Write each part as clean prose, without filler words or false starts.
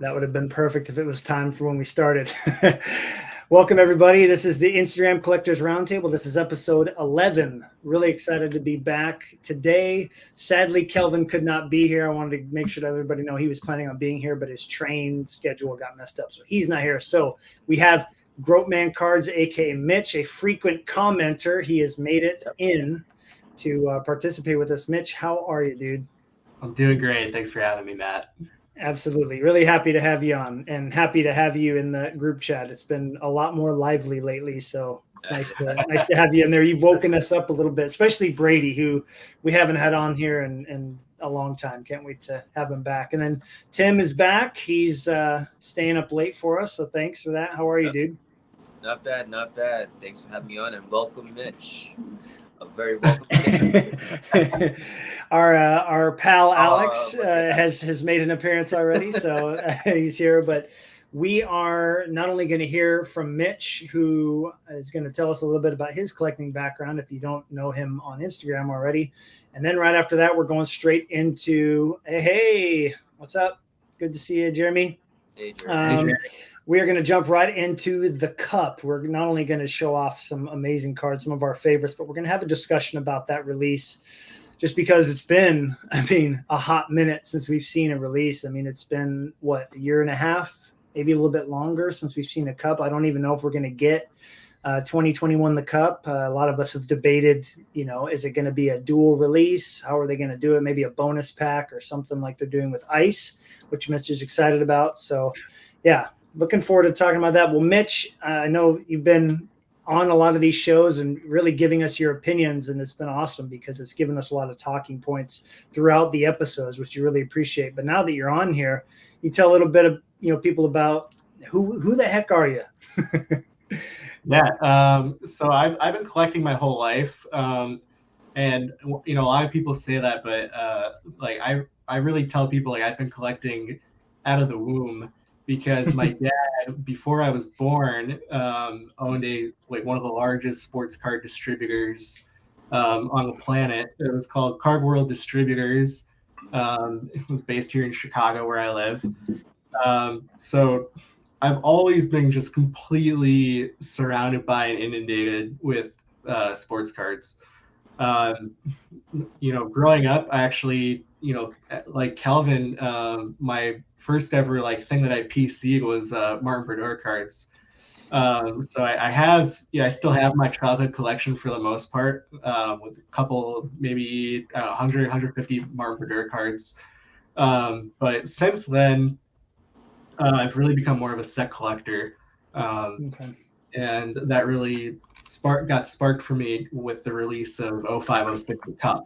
That would have been perfect if it was time for when we started. Welcome, everybody. This is the Instagram Collectors Roundtable. This is episode 11. Really excited to be back today. Sadly, Kelvin could not be here. I wanted to make sure that everybody know he was planning on being here, but his train schedule got messed up, so he's not here. So we have Groatman Cards, aka Mitch, a frequent commenter. He has made it in to participate with us. Mitch, how are you, dude? I'm doing great. Thanks for having me, Matt. Absolutely. Really happy to have you on and happy to have you in the group chat. It's been a lot more lively lately. So nice to have you in there. You've woken us up a little bit, especially Brady, who we haven't had on here in a long time. Can't wait to have him back. And then Tim is back. He's staying up late for us. So thanks for that. How are you, dude? Not bad, not bad. Thanks for having me on and welcome, Mitch. A very welcome. Our pal Alex has made an appearance already, so he's here. But we are not only going to hear from Mitch, who is going to tell us a little bit about his collecting background, if you don't know him on Instagram already, and then right after that, we're going straight into hey, what's up? Good to see you, Jeremy. Hey, Jeremy. We are going to jump right into the cup. We're not only going to show off some amazing cards, some of our favorites, but we're going to have a discussion about that release just because it's been, a hot minute since we've seen a release. It's been, a year and a half, maybe a little bit longer since we've seen a cup. I don't even know if we're going to get 2021 the cup. A lot of us have debated, is it going to be a dual release? How are they going to do it? Maybe a bonus pack or something like they're doing with Ice, which Mitch is excited about. So, yeah. Looking forward to talking about that. Well, Mitch, I know you've been on a lot of these shows and really giving us your opinions, and it's been awesome because it's given us a lot of talking points throughout the episodes, which you really appreciate. But now that you're on here, you tell a little bit of people about who the heck are you? Yeah. So I've been collecting my whole life, and a lot of people say that, but I really tell people I've been collecting out of the womb. Because my dad, before I was born, owned one of the largest sports card distributors on the planet. It was called Card World Distributors. It was based here in Chicago, where I live. So I've always been just completely surrounded by and inundated with sports cards. Growing up, I actually, like Kelvin, my first ever thing that I PC'd was Martin Brodeur cards. So I still have my childhood collection for the most part, with a couple, maybe 100, 150 Martin Brodeur cards. But since then, I've really become more of a set collector. Okay. And that really got sparked for me with the release of 0506 the Cup.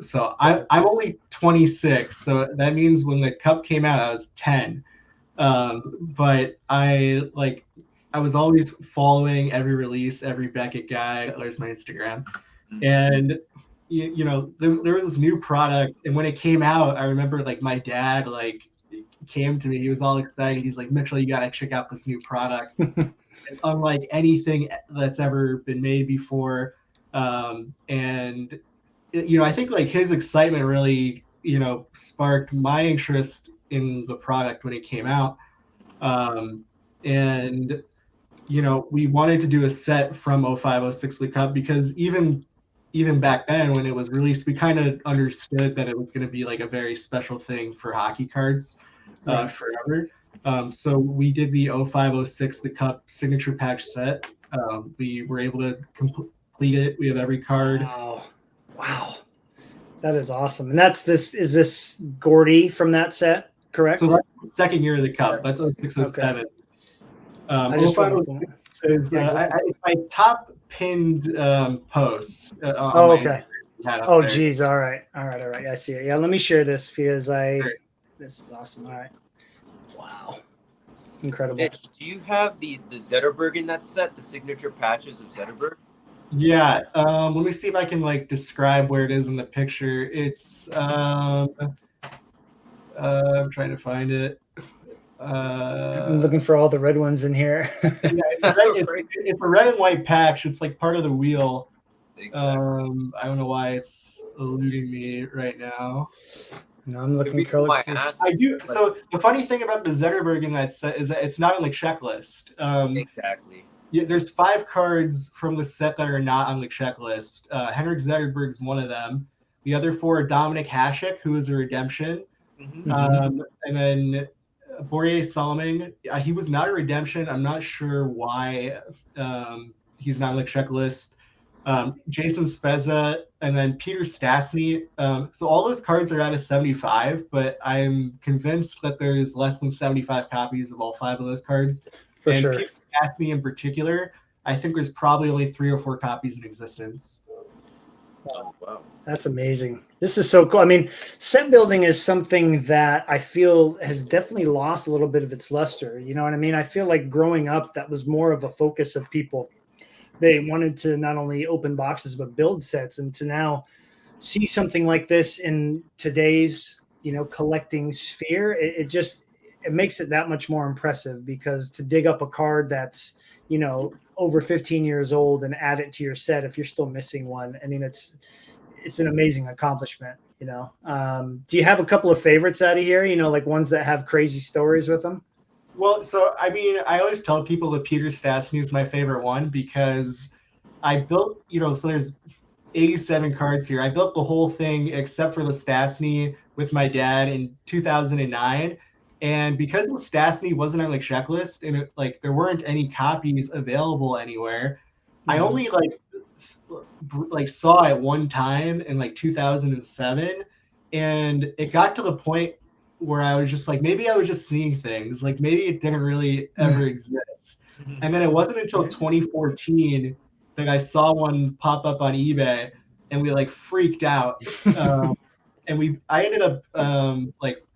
So I'm only 26, so that means when the Cup came out, I was 10. But I was always following every release, every Beckett guide. There's my Instagram, and there was this new product, and when it came out, I remember my dad came to me. He was all excited. He's like, Mitchell, you gotta check out this new product. It's unlike anything that's ever been made before. And I think his excitement really, sparked my interest in the product when it came out. And we wanted to do a set from 0506 the Cup because even back then when it was released, we kind of understood that it was going to be a very special thing for hockey cards forever. So we did the 0506 the Cup signature pack set. We were able to complete it. We have every card. Wow. That is awesome. And is this Gordy from that set, correct? So that's the second year of the Cup. That's 0607. Okay. Is my top pinned post. Okay. Oh, geez. All right. I see it. Yeah, let me share this because this is awesome. All right. Wow. Incredible. Mitch, do you have the Zetterberg in that set, the signature patches of Zetterberg? Yeah. Let me see if I can describe where it is in the picture. It's I'm trying to find it. I'm looking for all the red ones in here. It's a red and white patch. It's part of the wheel. Exactly. I don't know why it's eluding me right now. No, I'm The looking reason why I through. asked, I do. So the funny thing about the Zetterberg in that set is that it's not on the checklist. exactly. There's 5 cards from the set that are not on the checklist. Henrik Zetterberg's one of them. The other 4 are Dominic Hasek, who is a redemption. Mhm. And then Borje Salming, he was not a redemption. I'm not sure why he's not on the checklist. Jason Spezza, and then Peter Stastny. So all those cards are out of 75, but I'm convinced that there's less than 75 copies of all 5 of those cards. For and sure. Peter Stastny in particular, I think there's probably only 3 or 4 copies in existence. Oh, wow. That's amazing. This is so cool. I mean, set building is something that I feel has definitely lost a little bit of its luster. You know what I mean? I feel like growing up, that was more of a focus of people. They wanted to not only open boxes, but build sets. And to now see something like this in today's, collecting sphere, it makes it that much more impressive, because to dig up a card that's, over 15 years old and add it to your set if you're still missing one, I mean, it's an amazing accomplishment. Do you have a couple of favorites out of here, like ones that have crazy stories with them? Well, so I mean, I always tell people that Peter Stastny is my favorite one, because I built, so there's 87 cards here. I built the whole thing except for the Stastny with my dad in 2009. And because the Stastny wasn't on the checklist and there weren't any copies available anywhere, I only saw it one time in 2007, and it got to the point where I was just like, maybe I was just seeing things, maybe it didn't really ever exist. And then it wasn't until 2014 that I saw one pop up on eBay, and we freaked out. And I ended up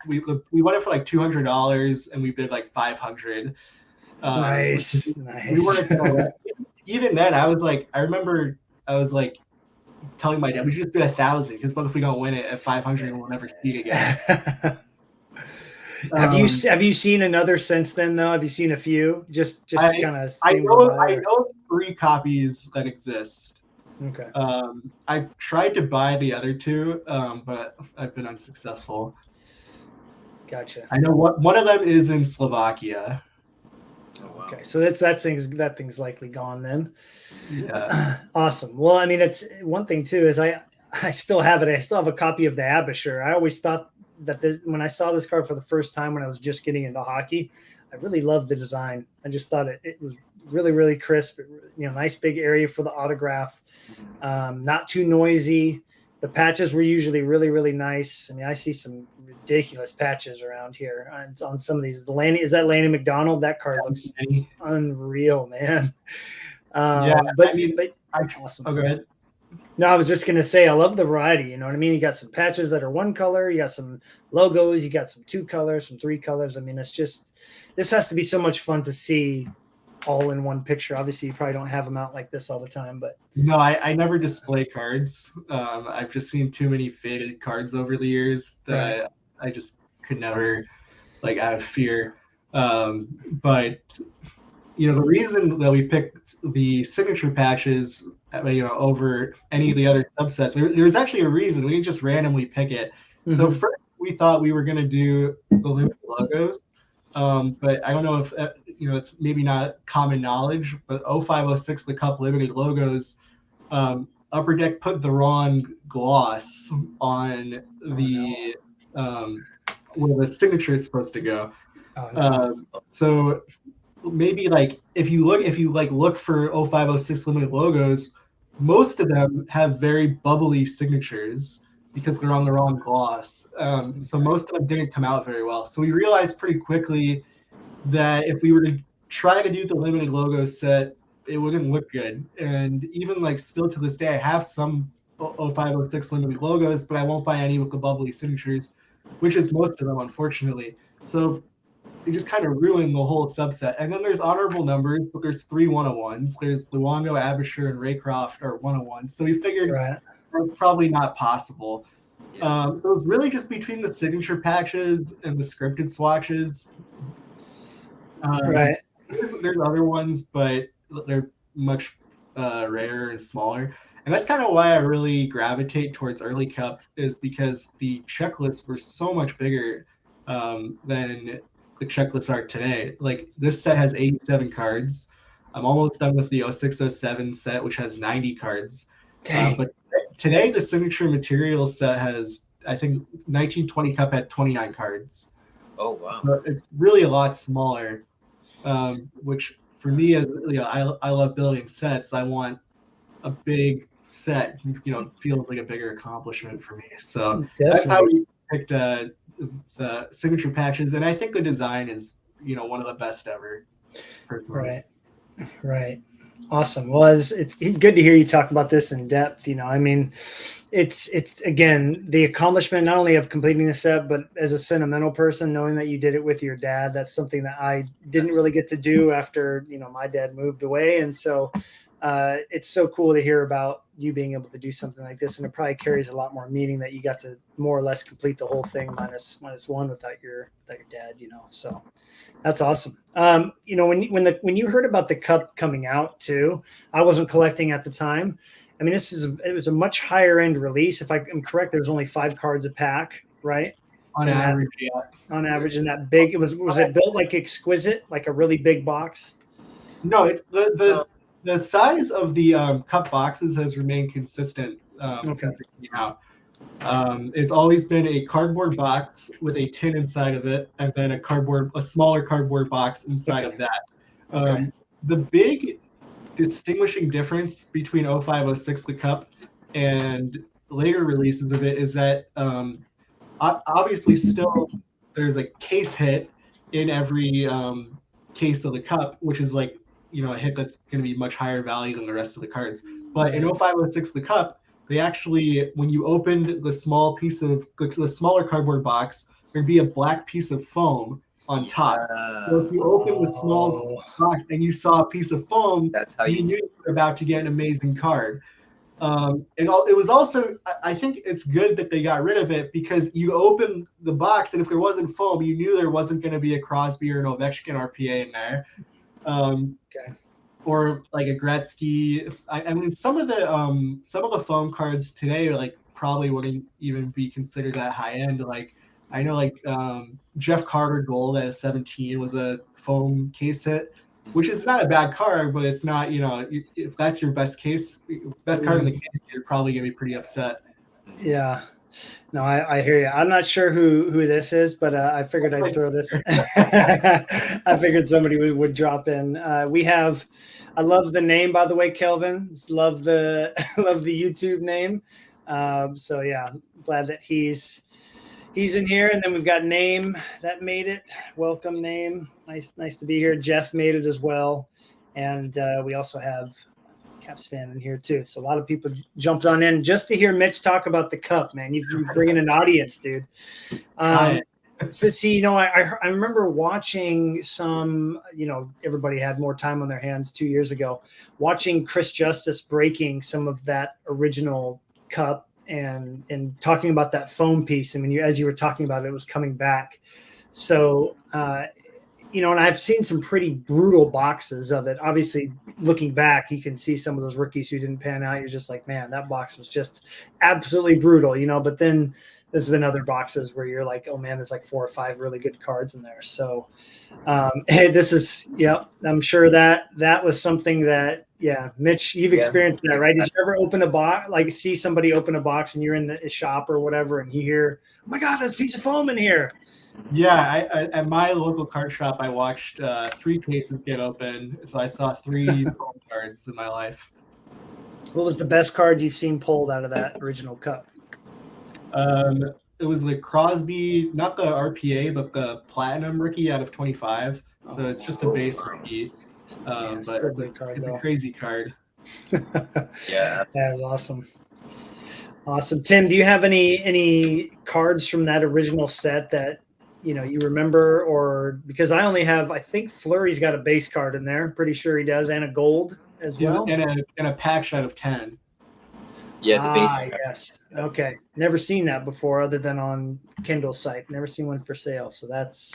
we won it for $200, and we bid $500. Nice. We weren't gonna even then. I remember I was telling my dad we should just bid 1,000, because what if we don't win it at 500 and we'll never see it again. Have you seen another since then though? Have you seen a few? Just to kind of. I know 3 copies that exist. Okay. I've tried to buy the other 2, but I've been unsuccessful. Gotcha. I know one of them is in Slovakia. Oh, wow. Okay, so that thing's likely gone then. Yeah. Awesome. Well, I mean, it's one thing too is I still have it. I still have a copy of the Abisher. I always thought that when I saw this card for the first time when I was just getting into hockey, I really loved the design. I just thought it was really, really crisp. Nice big area for the autograph. Not too noisy. The patches were usually really, really nice. I mean, I see some ridiculous patches around here on some of these. Is that Lanny McDonald? That card looks unreal, man. Awesome. Oh, go ahead. No, I was just going to say, I love the variety. You know what I mean? You got some patches that are one color. You got some logos. You got some 2 colors, some 3 colors. I mean, this has to be so much fun to see all in one picture. Obviously, you probably don't have them out like this all the time, but. No, I never display cards. I've just seen too many faded cards over the years that I just could never, out of fear. But, the reason that we picked the signature patches over any of the other subsets, there's actually a reason. We didn't just randomly pick it. Mm-hmm. So first we thought we were going to do the limited logos, but I don't know if it's maybe not common knowledge, but 0506, the Cup limited logos, Upper Deck put the wrong gloss on the where the signature is supposed to go. So maybe if you look for 0506 limited logos, most of them have very bubbly signatures because they're on the wrong gloss. So most of them didn't come out very well. So we realized pretty quickly that if we were to try to do the limited logo set, it wouldn't look good. And even still to this day, I have some 0506 limited logos, but I won't buy any with the bubbly signatures, which is most of them, unfortunately. So they just kind of ruin the whole subset. And then there's honorable numbers, but there's 3 101s. There's Luongo, Abisher, and Raycroft are 101s. So we figured that's probably not possible. So it's really just between the signature patches and the scripted swatches. There's other ones, but they're much rarer and smaller. And that's kind of why I really gravitate towards early cup, is because the checklists were so much bigger than the checklists are today. Like this set has 87 cards. I'm almost done with the 0607 set, which has 90 cards. But today the signature materials set has, I think 1920 cup had 29 cards. Oh wow! So it's really a lot smaller, which for me, as I love building sets. I want a big set. Feels like a bigger accomplishment for me. So that's how we picked the signature patches, and I think the design is one of the best ever. Personally. Right. Awesome. Well, it's good to hear you talk about this in depth. I mean, it's again the accomplishment not only of completing the set, but as a sentimental person, knowing that you did it with your dad. That's something that I didn't really get to do after my dad moved away, and so it's so cool to hear about you being able to do something like this. And it probably carries a lot more meaning that you got to more or less complete the whole thing minus one without your dad. So. That's awesome. When you heard about the cup coming out too, I wasn't collecting at the time. I mean, it was a much higher end release. If I'm correct, there's only 5 cards a pack, right? On average, yeah. On average, and that big. Was it built like exquisite, like a really big box? No, it's the size of the cup boxes has remained consistent since it came out. It's always been a cardboard box with a tin inside of it, and then a smaller cardboard box inside of that. The big distinguishing difference between 0506 the cup and later releases of it is that obviously still there's a case hit in every case of the cup, which is like a hit that's going to be much higher value than the rest of the cards. But in 0506 the cup, they actually, when you opened the smaller cardboard box, there'd be a black piece of foam on top. So if you open the small box and you saw a piece of foam, that's how you knew you were about to get an amazing card. It was also, I think it's good that they got rid of it, because you open the box and if there wasn't foam, you knew there wasn't going to be a Crosby or an Ovechkin RPA in there. Or like a Gretzky. I mean, some of the foam cards today are like probably wouldn't even be considered that high end. Like I know like Jeff Carter Gold at 17 was a foam case hit, which is not a bad card, but it's not if that's your best card in the case, you're probably gonna be pretty upset. Yeah. No, I hear you. I'm not sure who this is, but I figured I'd throw this. I figured somebody would drop in. I love the name, by the way, Kelvin. Love the YouTube name. So yeah, glad that he's in here. And then we've got Name that made it. Welcome, Name. Nice to be here. Jeff made it as well, and we also have Caps fan in here too. So a lot of people jumped on in just to hear Mitch talk about the cup, man. You bring in an audience, dude. So see, I remember watching some, everybody had more time on their hands 2 years ago, watching Chris Justice breaking some of that original cup and talking about that foam piece. I mean, as you were talking about it, it was coming back. So, and I've seen some pretty brutal boxes of it. Obviously, looking back, you can see some of those rookies who didn't pan out. You're just like, man, that box was just absolutely brutal, But then there's been other boxes where you're like, oh, man, there's like 4 or 5 really good cards in there. So this is, I'm sure that was something that, Mitch, you've experienced that, right? Did you ever open a box, like see somebody open a box and you're in the shop or whatever, and you hear, oh, my God, there's a piece of foam in here? Yeah, at my local card shop, I watched 3 cases get open, so I saw 3 phone cards in my life. What was the best card you've seen pulled out of that original cup? It was the Crosby, not the RPA, but the Platinum rookie out of 25. So it's just a base rookie, but it's a crazy card. Yeah, that is awesome. Awesome, Tim. Do you have any cards from that original set that you remember, or because I only have, I think Fleury's got a base card in there. I'm pretty sure he does, and a gold as well, and a pack shot of 10. Yeah, the base card. Yes. Okay. Never seen that before other than on Kindle's site. Never seen one for sale. So that's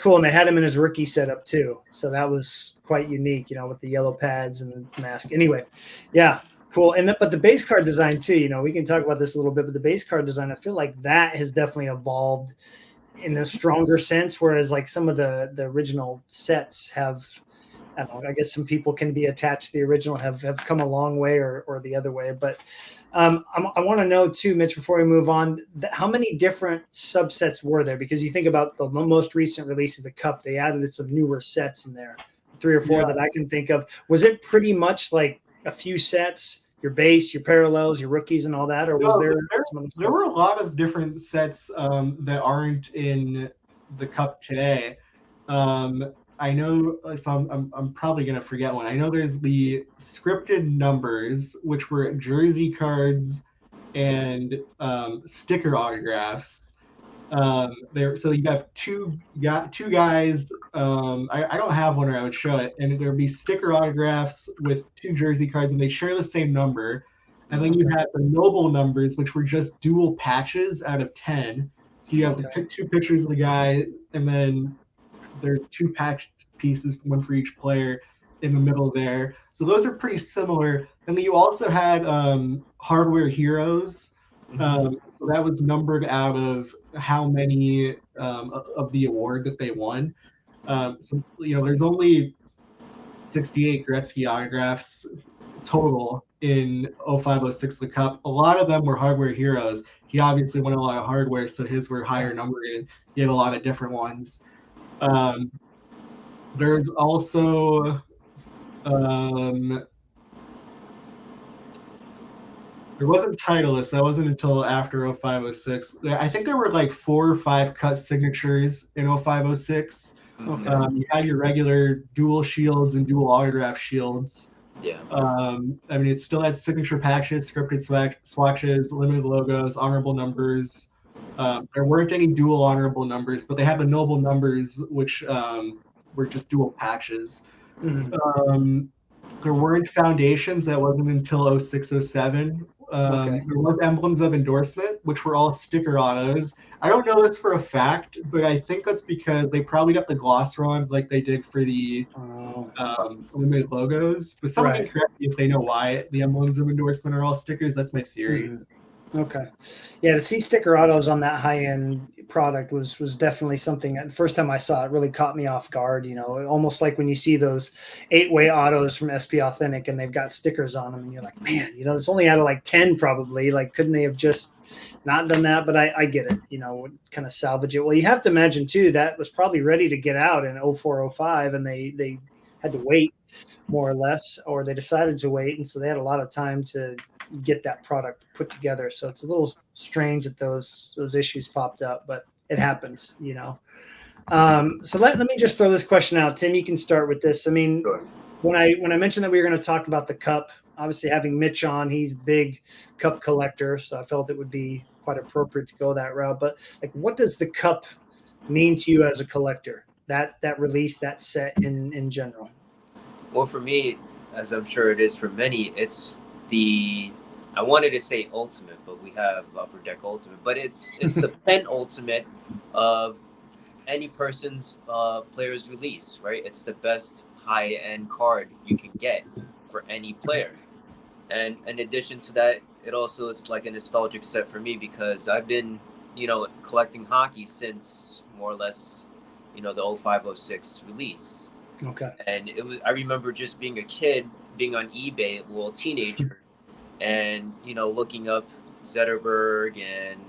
cool. And they had him in his rookie setup too. So that was quite unique, with the yellow pads and the mask. Anyway, yeah, cool. And but the base card design too, we can talk about this a little bit, but the base card design, I feel like that has definitely evolved in a stronger sense, whereas like some of the original sets have, I don't know, I guess some people can be attached to the original, have come a long way or the other way. But I want to know too, Mitch, before we move on, how many different subsets were there? Because you think about the most recent release of the Cup, they added some newer sets in there, 3 or 4 that I can think of. Was it pretty much like a few sets, your base, your parallels, your rookies and all that? Or was there were a lot of different sets that aren't in the Cup today. I know, so I'm probably gonna forget one. I know there's the scripted numbers, which were jersey cards and sticker autographs. So you have two guys. I don't have one, or I would show it, and there'd be sticker autographs with 2 jersey cards, and they share the same number. And then you have the noble numbers, which were just dual patches out of 10. So you have to pick 2 pictures of the guy, and then there's 2 patch pieces, one for each player in the middle there. So those are pretty similar. And then you also had hardware heroes. So that was numbered out of how many of the award that they won. So there's only 68 Gretzky autographs total in 05-06 the Cup. A lot of them were hardware heroes. He obviously won a lot of hardware, so his were higher numbered, and he had a lot of different ones. There's also there wasn't Titleist. That wasn't until after 05-06. I think there were like 4 or 5 cut signatures in 05-06. You had your regular dual shields and dual autograph shields. Yeah. It still had signature patches, scripted swatches, limited logos, honorable numbers. There weren't any dual honorable numbers, but they had the noble numbers, which were just dual patches. There weren't foundations. That wasn't until 06-07. There was emblems of endorsement, which were all sticker autos. I don't know this for a fact, but I think that's because they probably got the gloss wrong, like they did for the limited logos. But someone can correct me if they know why the emblems of endorsement are all stickers. That's my theory. Okay. Yeah, to see sticker autos on that high-end product was definitely something. The first time I saw it really caught me off guard, almost like when you see those 8-way autos from SP Authentic and they've got stickers on them and you're like, man, it's only out of like 10 probably. Like, couldn't they have just not done that? But I get it, kind of salvage it. Well, you have to imagine too, that was probably ready to get out in 04-05 and they had to wait more or less, or they decided to wait. And so they had a lot of time to get that product put together. So it's a little strange that those issues popped up, but it happens, So let me just throw this question out. Tim, you can start with this. I mean, Sure. when I mentioned that we were going to talk about the Cup, obviously having Mitch on, he's a big Cup collector. So I felt it would be quite appropriate to go that route. But like, what does the Cup mean to you as a collector? That release, that set in general? Well, for me, as I'm sure it is for many, it's I wanted to say ultimate, but we have Upper Deck Ultimate, but it's the penultimate of any person's player's release, right? It's the best high-end card you can get for any player. And in addition to that, it also is like a nostalgic set for me because I've been, collecting hockey since more or less, the 05-06 release. Okay. And I remember just being a kid, being on eBay, a little teenager, and looking up Zetterberg and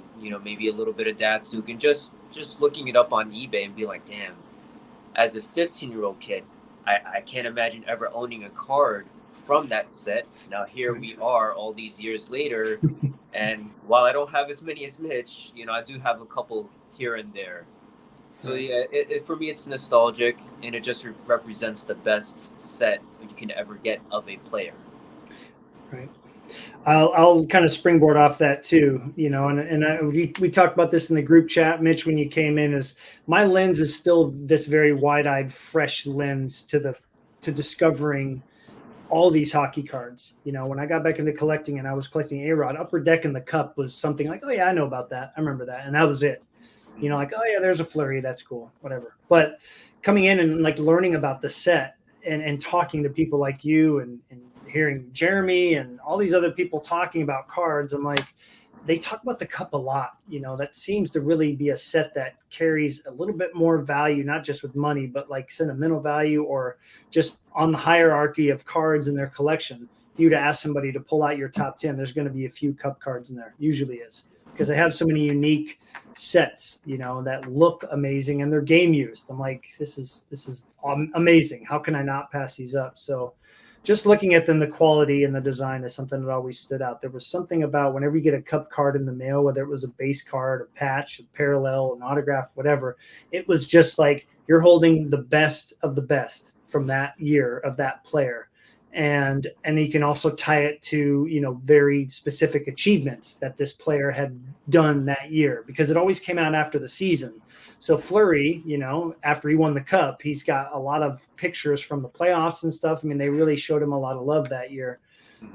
maybe a little bit of Datsuk, and just looking it up on eBay and be like, damn, as a 15-year-old kid, I can't imagine ever owning a card from that set. Now here we are all these years later, and while I don't have as many as Mitch, I do have a couple here and there. So yeah, for me it's nostalgic, and it just represents the best set you can ever get of a player. Right. I'll kind of springboard off that too, we talked about this in the group chat, Mitch, when you came in, is my lens is still this very wide-eyed, fresh lens to discovering all these hockey cards. You know, when I got back into collecting and I was collecting A-Rod, Upper Deck and the Cup was something like, oh yeah, I know about that. I remember that. And that was it. You know, like, oh yeah, there's a Fleury. That's cool. Whatever. But coming in and like learning about the set and talking to people like you and hearing Jeremy and all these other people talking about cards, I'm like, they talk about the Cup a lot. You know, that seems to really be a set that carries a little bit more value, not just with money, but like sentimental value or just on the hierarchy of cards in their collection. If you were to ask somebody to pull out your top 10, there's going to be a few Cup cards in there. Usually is, because they have so many unique sets, you know, that look amazing and they're game used. I'm like, this is amazing. How can I not pass these up? So just looking at them, the quality and the design is something that always stood out. There was something about whenever you get a Cup card in the mail, whether it was a base card, a patch, a parallel, an autograph, whatever, it was just like you're holding the best of the best from that year of that player. And you can also tie it to, you know, very specific achievements that this player had done that year, because it always came out after the season. So Fleury, you know, after he won the Cup, he's got a lot of pictures from the playoffs and stuff. I mean, they really showed him a lot of love that year.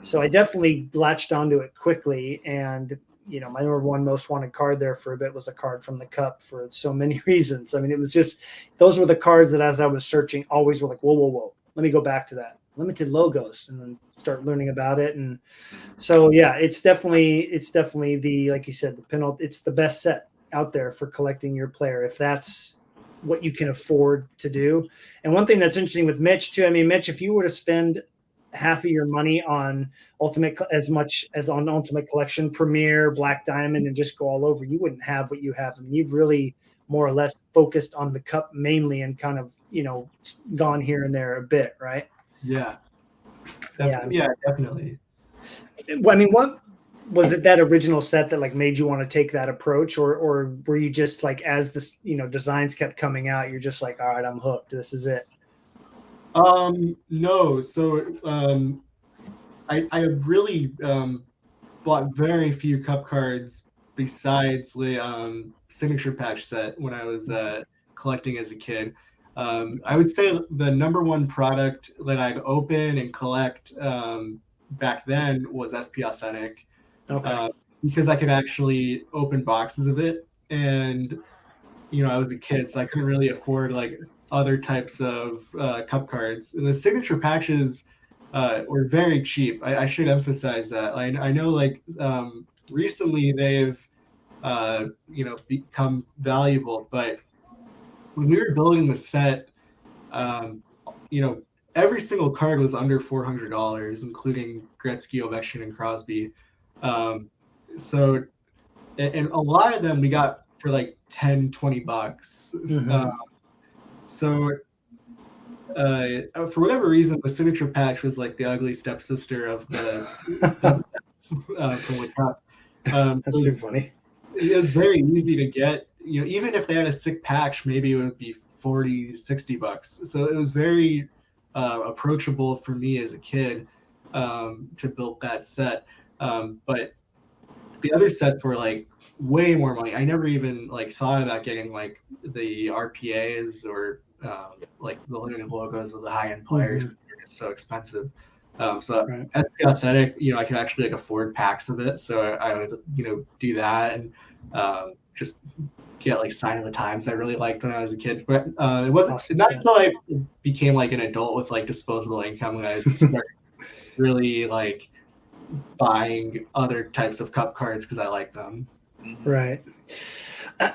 So I definitely latched onto it quickly. And, you know, my number one most wanted card there for a bit was a card from the Cup for so many reasons. I mean, it was just, those were the cards that as I was searching, always were like, whoa, let me go back to that. Limited logos, and then start learning about it. And so, yeah, it's definitely the, like you said, the penalty, it's the best set out there for collecting your player, if that's what you can afford to do. And one thing that's interesting with Mitch too, I mean, Mitch, if you were to spend half of your money on Ultimate, as much as on Ultimate Collection, Premier, Black Diamond, and just go all over, you wouldn't have what you have. I mean, you've really more or less focused on the Cup mainly and kind of, you know, gone here and there a bit, right? Yeah. Definitely. I mean, what was it, that original set that like made you want to take that approach, or were you just like, as this, you know, designs kept coming out, you're just like, all right, I'm hooked, this is it? No. So I really bought very few Cup cards besides the signature patch set when I was collecting as a kid. I would say the number one product that I'd open and collect back then was SP Authentic. Okay. Because I could actually open boxes of it, and you know, I was a kid, so I couldn't really afford like other types of Cup cards. And the signature patches were very cheap. I should emphasize that. I know like recently they've you know, become valuable, but when we were building the set, you know, every single card was under $400, including Gretzky, Ovechkin, and Crosby. So, and a lot of them we got for like $10, $20. Mm-hmm. So, for whatever reason, the signature patch was like the ugly stepsister of the from the Cup. That's too funny. It was very easy to get. You know, even if they had a sick patch, maybe it would be $40, $60. So it was very approachable for me as a kid to build that set. But the other sets were like way more money. I never even like thought about getting like the RPAs or like the limited logos of the high-end players. Mm-hmm. It's so expensive. So right. SP Authentic, you know, I could actually like afford packs of it. So I would, you know, do that and just get like Sign of the Times I really liked when I was a kid. But it wasn't not until I became like an adult with like disposable income when I started really like buying other types of Cup cards because I like them. Right.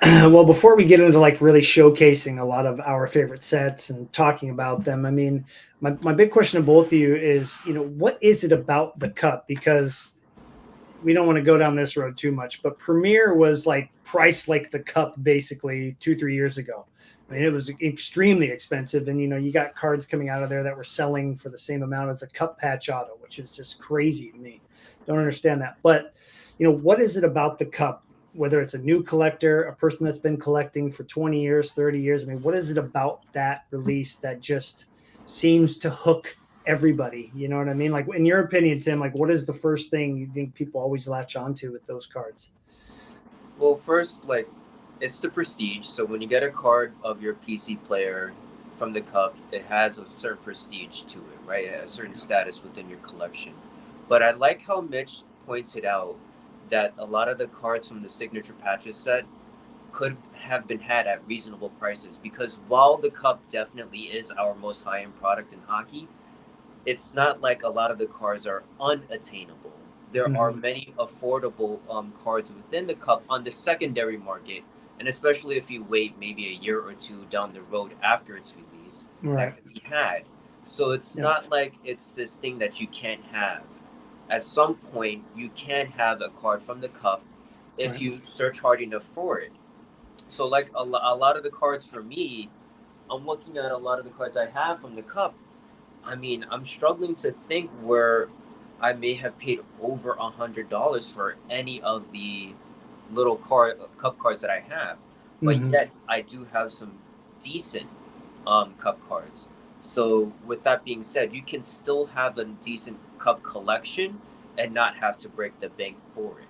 Well, before we get into like really showcasing a lot of our favorite sets and talking about them, I mean, my big question to both of you is, you know, what is it about the Cup? Because we don't want to go down this road too much, but Premier was like priced like the Cup basically 2-3 years ago. I mean, it was extremely expensive. And, you know, you got cards coming out of there that were selling for the same amount as a Cup patch auto, which is just crazy to me. Don't understand that. But, you know, what is it about the Cup? Whether it's a new collector, a person that's been collecting for 20 years, 30 years. I mean, what is it about that release that just seems to hook everybody? You know what I mean? Like, in your opinion, Tim, like, what is the first thing you think people always latch onto with those cards? Well, first, like, it's the prestige. So when you get a card of your PC player from the cup, it has a certain prestige to it, right? A certain status within your collection. But I like how Mitch pointed out that a lot of the cards from the signature patches set could have been had at reasonable prices, because while the cup definitely is our most high-end product in hockey, it's not like a lot of the cards are unattainable. There are many affordable cards within the cup on the secondary market, and especially if you wait maybe a year or two down the road after its release, that can be had. So it's not like it's this thing that you can't have. At some point, you can have a card from the cup if you search hard enough for it. So like a lot of the cards for me, I'm looking at a lot of the cards I have from the cup. I mean, I'm struggling to think where I may have paid over $100 for any of the little cup cards that I have, but yet I do have some decent cup cards. So with that being said, you can still have a decent cup collection and not have to break the bank for it.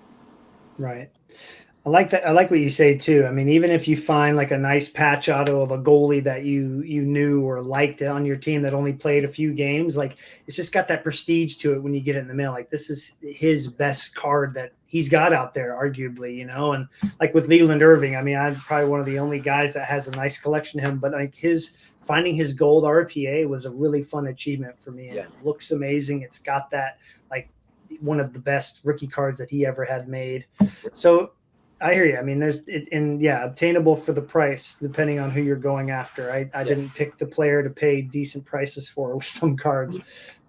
Right. I like that. I like what you say too. I mean, even if you find like a nice patch auto of a goalie that you knew or liked on your team that only played a few games, like it's just got that prestige to it when you get it in the mail. Like this is his best card that he's got out there, arguably, you know. And like with Leland Irving, I mean, I'm probably one of the only guys that has a nice collection of him. But like finding his gold RPA was a really fun achievement for me. And it looks amazing. It's got that like one of the best rookie cards that he ever had made. So I hear you. I mean, obtainable for the price, depending on who you're going after. I didn't pick the player to pay decent prices for with some cards,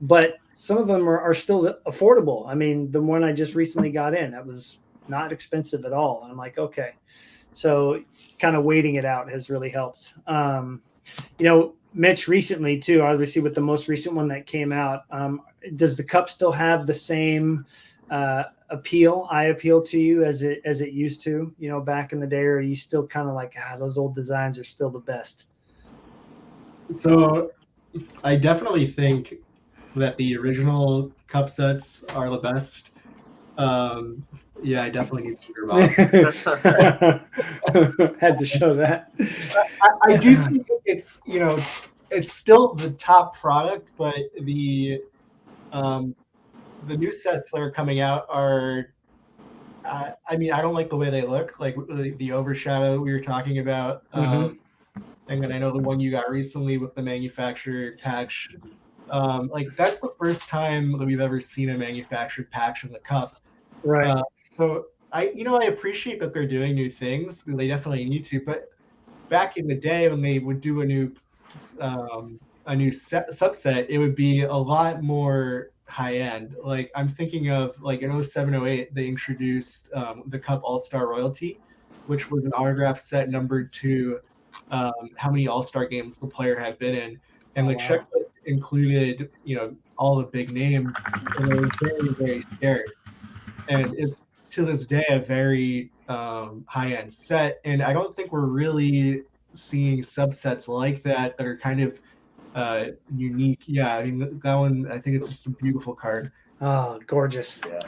but some of them are still affordable. I mean, the one I just recently got in, that was not expensive at all. And I'm like, okay. So kind of waiting it out has really helped. Mitch recently too, obviously with the most recent one that came out, does the cup still have the same eye appeal to you as it used to, back in the day, or are you still kind of like, those old designs are still the best? So I definitely think that the original cup sets are the best. I definitely need Peter Box. Had to show that. I do think it's it's still the top product, but the new sets that are coming out are, I mean, I don't like the way they look, like the Overshadow we were talking about. And then I know the one you got recently with the manufactured patch. Like that's the first time that we've ever seen a manufactured patch in the cup. Right. So I appreciate that they're doing new things. They definitely need to. But back in the day when they would do a new subset, it would be a lot more high end. Like I'm thinking of like in 07-08, they introduced the Cup All-Star Royalty, which was an autograph set numbered to how many All-Star games the player had been in, and the checklist included all the big names, and it was very, very scarce. And it's to this day a very high-end set, and I don't think we're really seeing subsets like that are kind of unique. Yeah, I mean that one, I think it's just a beautiful card. Oh, gorgeous. Yeah.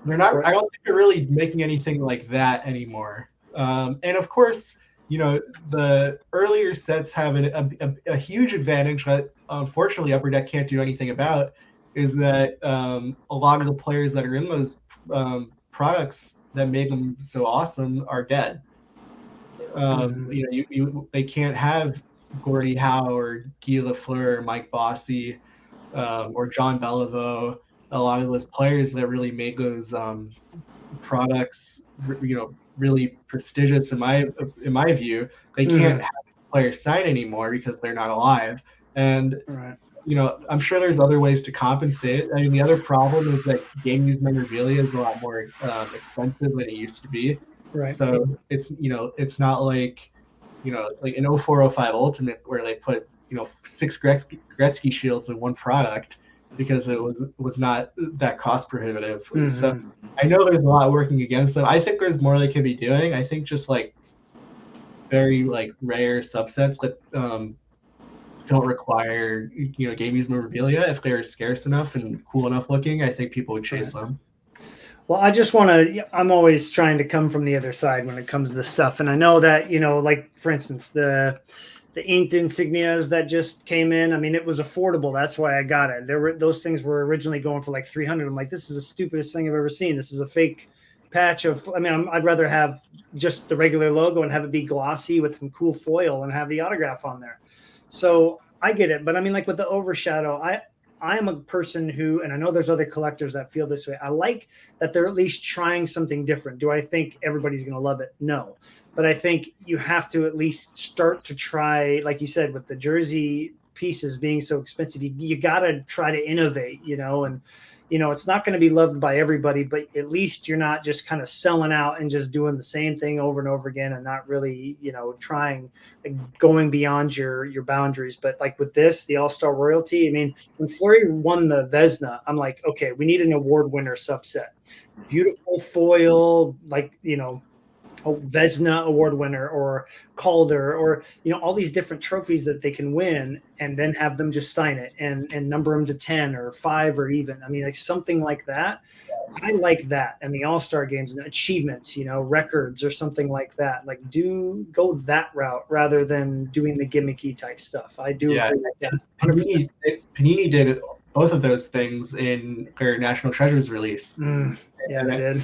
They're not, I don't think they're really making anything like that anymore. And of course, the earlier sets have a huge advantage that unfortunately Upper Deck can't do anything about, is that a lot of the players that are in those products that made them so awesome are dead. They can't have Gordie Howe or Guy Lafleur or Mike Bossy or John Beliveau. A lot of those players that really made those products, really prestigious in my view, they can't have players sign anymore because they're not alive. And I'm sure there's other ways to compensate. I mean, the other problem is that game use memorabilia is a lot more expensive than it used to be. Right. So it's not like like an 04-05 Ultimate where they put 6 Gretzky shields in one product, because it was not that cost prohibitive. So I know there's a lot working against them. I think there's more they could be doing. I think just like very rare subsets that don't require game use memorabilia, if they're scarce enough and cool enough looking, I think people would chase them. Well, I'm always trying to come from the other side when it comes to this stuff. And I know that, like, for instance, the the inked insignias that just came in. I mean, it was affordable. That's why I got it. Those things were originally going for like 300. I'm like, this is the stupidest thing I've ever seen. This is a fake patch of. I mean, I'd rather have just the regular logo and have it be glossy with some cool foil and have the autograph on there. So I get it, but I mean, like with the overshadow, I am a person who, and I know there's other collectors that feel this way. I like that they're at least trying something different. Do I think everybody's going to love it? No. But I think you have to at least start to try, like you said, with the jersey pieces being so expensive, you got to try to innovate, and, it's not going to be loved by everybody, but at least you're not just kind of selling out and just doing the same thing over and over again and not really, trying, going beyond your boundaries. But like with this, the All-Star Royalty, I mean, when Fleury won the Vesna, I'm like, okay, we need an award winner subset. Beautiful foil, like, Vesna award winner or Calder or all these different trophies that they can win and then have them just sign it and number them to 10 or 5 or even. I mean, like something like that. I like that. And the All-Star games and achievements, records or something like that. Like go that route rather than doing the gimmicky type stuff. I do agree with that. Panini did both of those things in their National Treasures release. Yeah, they did.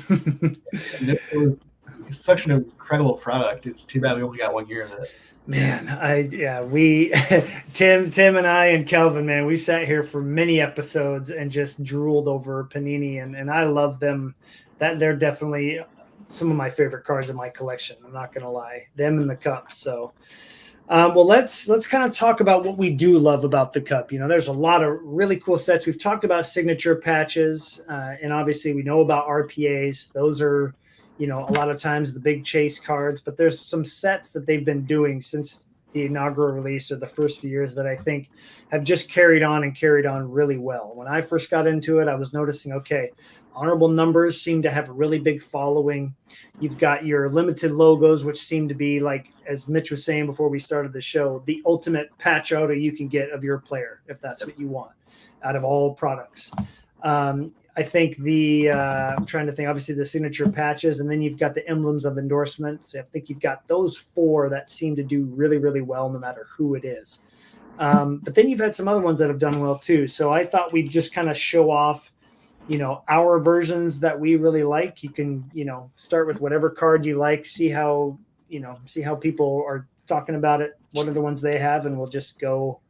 And it was such an incredible product. It's too bad we only got 1 year of it. Man, we Tim and I and Kelvin, man, we sat here for many episodes and just drooled over Panini, and I love them. That they're definitely some of my favorite cards in my collection. I'm not gonna lie, them and the Cup. So, well, let's kind of talk about what we do love about the Cup. There's a lot of really cool sets. We've talked about signature patches, and obviously we know about RPAs. Those are a lot of times the big chase cards, but there's some sets that they've been doing since the inaugural release or the first few years that I think have just carried on really well. When I first got into it, I was noticing, okay, honorable numbers seem to have a really big following. You've got your limited logos, which seem to be like, as Mitch was saying before we started the show, the ultimate patch auto you can get of your player, if that's what you want out of all products. I think I'm trying to think, obviously the signature patches, and then you've got the emblems of endorsements. I think you've got those 4 that seem to do really, really well, no matter who it is. But then you've had some other ones that have done well too. So I thought we'd just kind of show off, our versions that we really like. You can, start with whatever card you like, see how people are talking about it. What are the ones they have? And we'll just go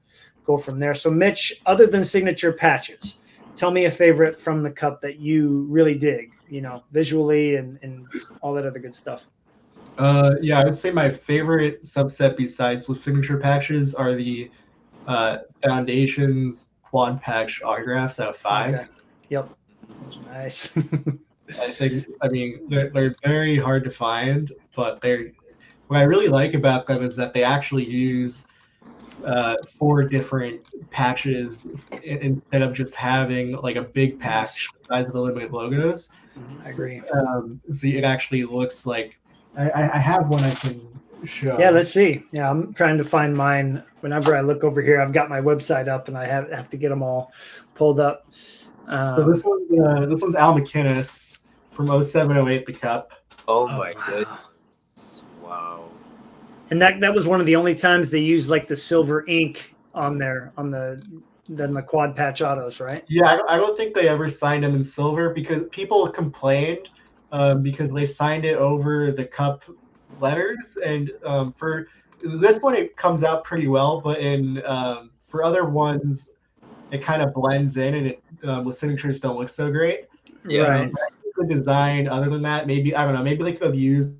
from there. So Mitch, other than signature patches, tell me a favorite from the Cup that you really dig, visually and all that other good stuff. Yeah, I would say my favorite subset besides the signature patches are the Foundations quad patch autographs out of 5. Okay. Yep. Nice. I mean, they're very hard to find, but what I really like about them is that they actually use 4 different patches instead of just having like a big patch the size of the limited logos. I agree. So it actually looks like I have one I can show. Yeah, let's see. Yeah, I'm trying to find mine. Whenever I look over here, I've got my website up and I have to get them all pulled up. So this one's Al McInnes from 07-08 the Cup. Oh my goodness. Wow. And that was one of the only times they used like the silver ink on the quad patch autos, right? Yeah, I don't think they ever signed them in silver because people complained because they signed it over the Cup letters, and for this one it comes out pretty well, but for other ones it kind of blends in, and the signatures don't look so great. Yeah. Right. The design, other than that, maybe I don't know, maybe they could have used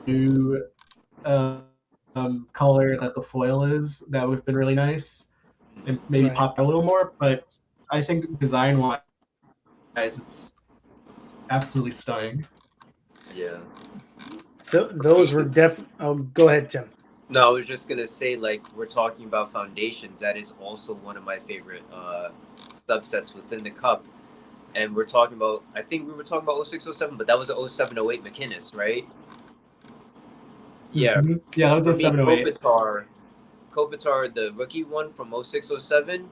new color that the foil is. That would have been really nice and maybe pop a little more. But I think design-wise, it's absolutely stunning. Yeah. Those were Oh, go ahead, Tim. No, I was just gonna say, like, we're talking about Foundations. That is also one of my favorite subsets within the Cup. And we're talking about, I think we were talking about 06-07, but that was a 07-08 McInnes, right? Yeah. Mm-hmm. Yeah, that was 07-08. Kopitar, the rookie one from 06-07,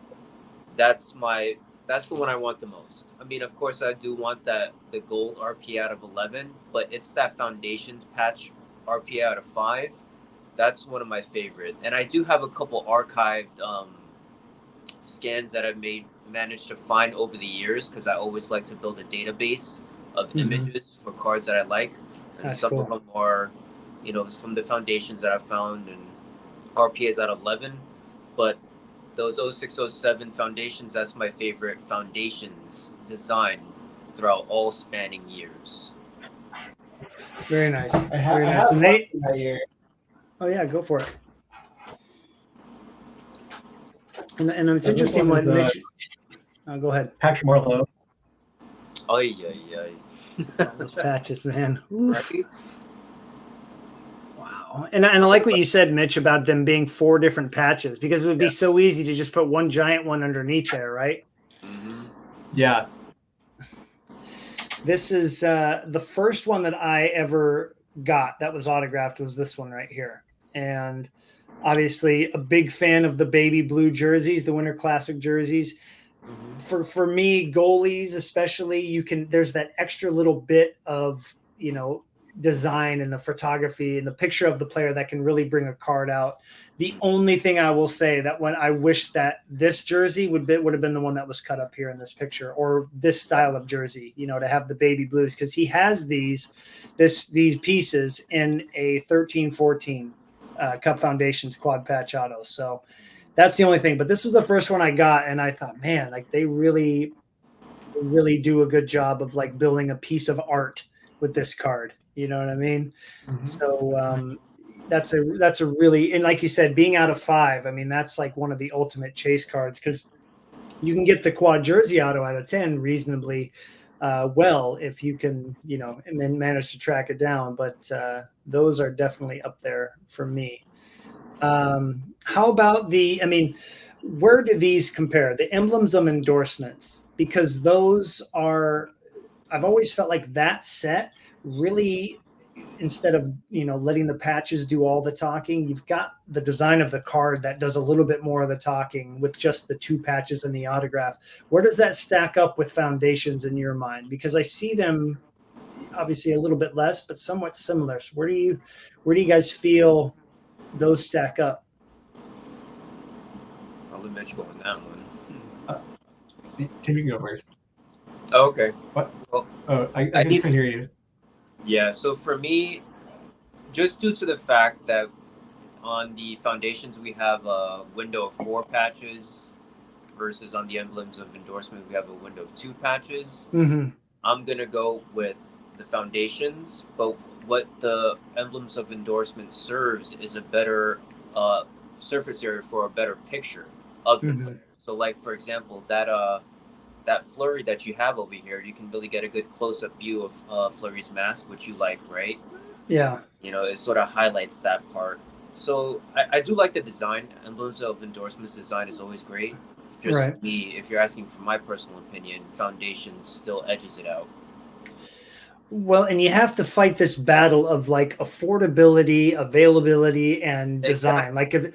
that's the one I want the most. I mean, of course, I do want the gold RP out of 11, but it's that Foundations patch RP out of 5 that's one of my favorite. And I do have a couple archived scans that I've managed to find over the years, because I always like to build a database of images for cards that I like. And That's some cool. of them are, from the foundations that I found, and RPAs at 11. But those 0607 foundations, that's my favorite foundations design throughout all spanning years. Very nice. I have, Very I nice. have And one Nate, right here. oh yeah, go for it. And it's So this interesting one what is, Mitch. Go ahead. Patrick Marlowe. Oh yeah. Those patches, man. Oof. Right? Wow. And I like what you said, Mitch, about them being 4 different patches, because it would be so easy to just put one giant one underneath there, right? Mm-hmm. Yeah. This is the first one that I ever got that was autographed was this one right here. And obviously a big fan of the baby blue jerseys, the Winter Classic jerseys. Mm-hmm. For me, goalies especially, there's that extra little bit of, design and the photography and the picture of the player that can really bring a card out. The only thing I will say that when I wish that this jersey would have been the one that was cut up here in this picture, or this style of jersey, to have the baby blues, because he has these pieces in a 13-14 Cup Foundations quad patch auto. So that's the only thing. But this was the first one I got, and I thought, man, like they really do a good job of like building a piece of art with this card. You know what I mean? Mm-hmm. So that's a really, and like you said, being out of 5, I mean, that's like one of the ultimate chase cards, because you can get the quad jersey auto out of 10 reasonably well if you can, and then manage to track it down. But those are definitely up there for me. How about where do these compare? The emblems of endorsements, because those are, I've always felt like that set really, instead of letting the patches do all the talking, you've got the design of the card that does a little bit more of the talking with just the 2 patches and the autograph. Where does that stack up with foundations in your mind? Because I see them obviously a little bit less, but somewhat similar. So where do you guys feel those stack up? I'll let Mitch go on that one. Tim, you can go first. Oh, okay. What? Well, I couldn't hear you. Yeah, so for me, just due to the fact that on the foundations we have a window of 4 patches versus on the emblems of endorsement we have a window of 2 patches, I'm going to go with the foundations. But what the emblems of endorsement serves is a better surface area for a better picture of the player. So like, for example, that Fleury that you have over here, you can really get a good close-up view of Fleury's mask, which you like, right? Yeah. It sort of highlights that part. So I do like the design. Emblems of endorsements design is always great. Just right. me, if you're asking for my personal opinion, Foundation still edges it out. Well, and you have to fight this battle of like affordability, availability, and design. Exactly. Like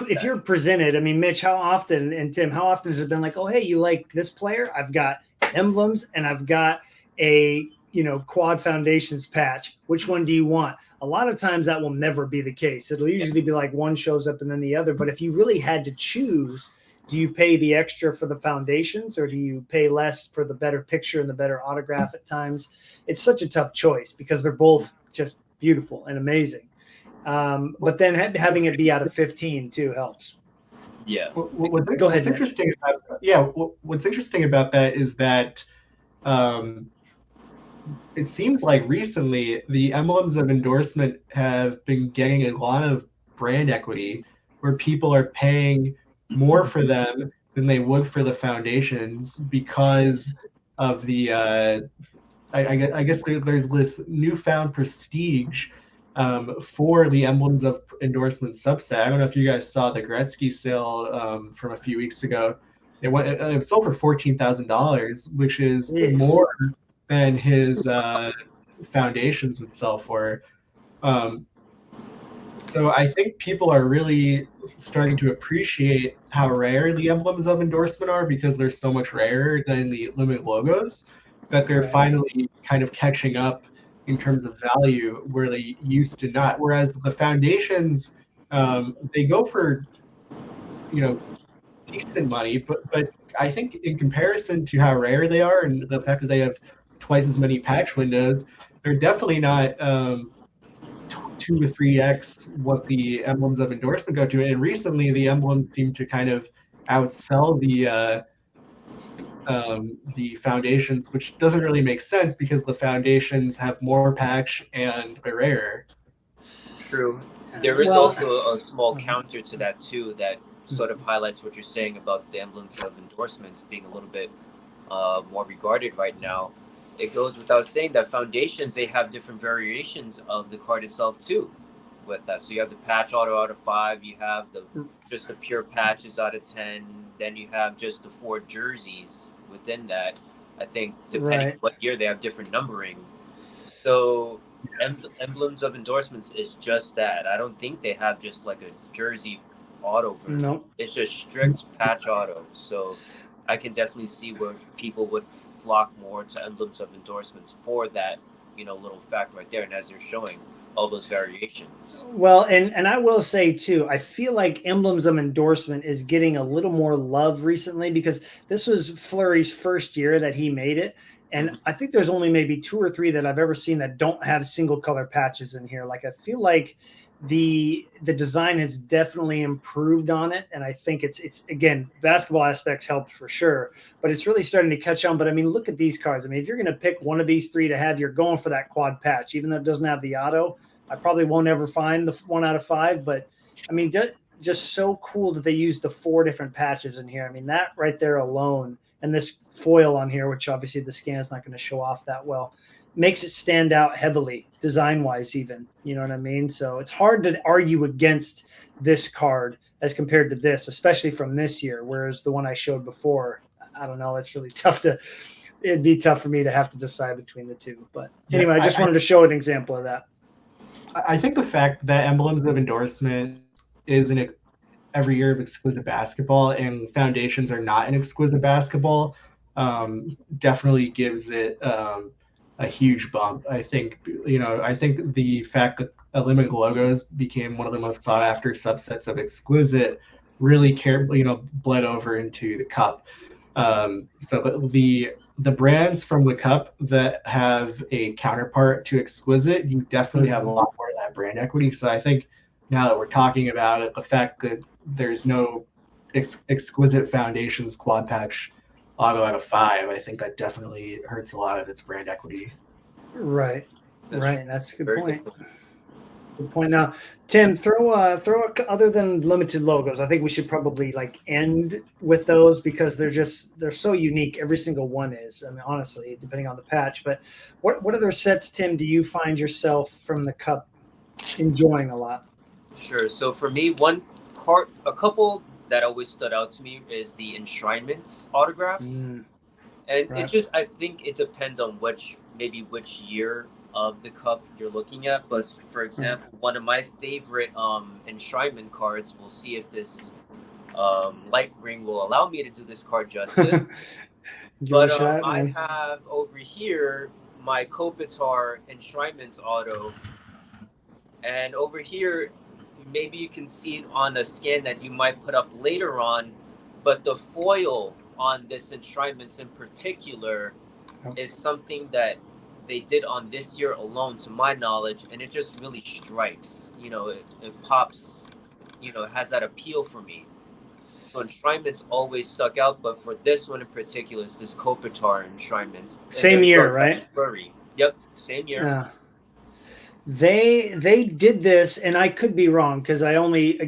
if you're presented, I mean, Mitch, how often, and Tim, how often has it been like, oh, hey, you like this player? I've got emblems and I've got a, quad foundations patch. Which one do you want? A lot of times that will never be the case. It'll usually be like one shows up and then the other. But if you really had to choose, do you pay the extra for the foundations, or do you pay less for the better picture and the better autograph at times? It's such a tough choice because they're both just beautiful and amazing. But then having it be out of 15 too helps. Yeah. Go ahead. What's interesting about that is that it seems like recently the emblems of endorsement have been getting a lot of brand equity, where people are paying more for them than they would for the foundations because of the I guess there's this newfound prestige for the emblems of endorsement subset. I don't know if you guys saw the Gretzky sale from a few weeks ago. It sold for $14,000, which is more than his foundations would sell for. So I think people are really starting to appreciate how rare the emblems of endorsement are, because they're so much rarer than the limited logos, that they're finally kind of catching up in terms of value where they used to not. Whereas the foundations, they go for, decent money, but I think in comparison to how rare they are and the fact that they have twice as many patch windows, they're definitely not 2 to 3x what the emblems of endorsement go to. And recently, the emblems seem to kind of outsell the foundations, which doesn't really make sense because the foundations have more patch and they're rare. True. There is also a small counter to that too that sort of highlights what you're saying about the emblems of endorsements being a little bit more regarded right now. It goes without saying that foundations, they have different variations of the card itself too with that. So you have the patch auto out of 5, you have just the pure patches out of 10, then you have just the 4 jerseys within that. I think depending on what year, they have different numbering. So emblems of endorsements is just that. I don't think they have just like a jersey auto version. Nope. It's just strict patch auto. So I can definitely see where people would flock more to emblems of endorsements for that, little fact right there. And as you're showing all those variations. Well, and I will say too, I feel like emblems of endorsement is getting a little more love recently because this was Fleury's first year that he made it. And I think there's only maybe 2 or 3 that I've ever seen that don't have single color patches in here. Like I feel like the design has definitely improved on it, and I think it's again, basketball aspects helped for sure, but it's really starting to catch on. But I mean, look at these cards. I mean, if you're going to pick one of these 3 to have, you're going for that quad patch, even though it doesn't have the auto. I probably won't ever find the 1 out of 5, but I mean, just so cool that they used the 4 different patches in here. I mean, that right there alone, and this foil on here, which obviously the scan is not going to show off that well, makes it stand out heavily design-wise even. You know what I mean? So it's hard to argue against this card as compared to this, especially from this year, whereas the one I showed before, I don't know, it's really tough it'd be tough for me to have to decide between the 2. But anyway, I just wanted to show an example of that. I think the fact that emblems of endorsement is every year of exquisite basketball and foundations are not an exquisite basketball definitely gives it a huge bump. I think the fact that Olympic logos became one of the most sought after subsets of exquisite really bled over into the cup. So the brands from the cup that have a counterpart to exquisite, you definitely have a lot more of that brand equity. So I think now that we're talking about it, the fact that there's no exquisite foundations quad patch auto out of 5, I think that definitely hurts a lot of its brand equity. Right. That's a good point. Good point. Now, Tim, throw other than limited logos, I think we should probably end with those because they're so unique. Every single one is. I mean, honestly, depending on the patch. But what other sets, Tim, do you find yourself from the cup enjoying a lot? Sure. So for me, a couple that always stood out to me is the enshrinements autographs. And I think it depends on which year of the cup you're looking at. But for example, one of my favorite enshrinement cards, we'll see if this light ring will allow me to do this card justice. But I have over here my Kopitar enshrinements auto, and over here maybe you can see it on a scan that you might put up later on, but the foil on this enshrinements in particular is something that they did on this year alone, to my knowledge, and it just really strikes. It pops, it has that appeal for me. So enshrinements always stuck out, but for this one in particular, it's this Kopitar enshrinements. Same year, right? Furry. Yep, same year. Yeah. They did this, and I could be wrong because I only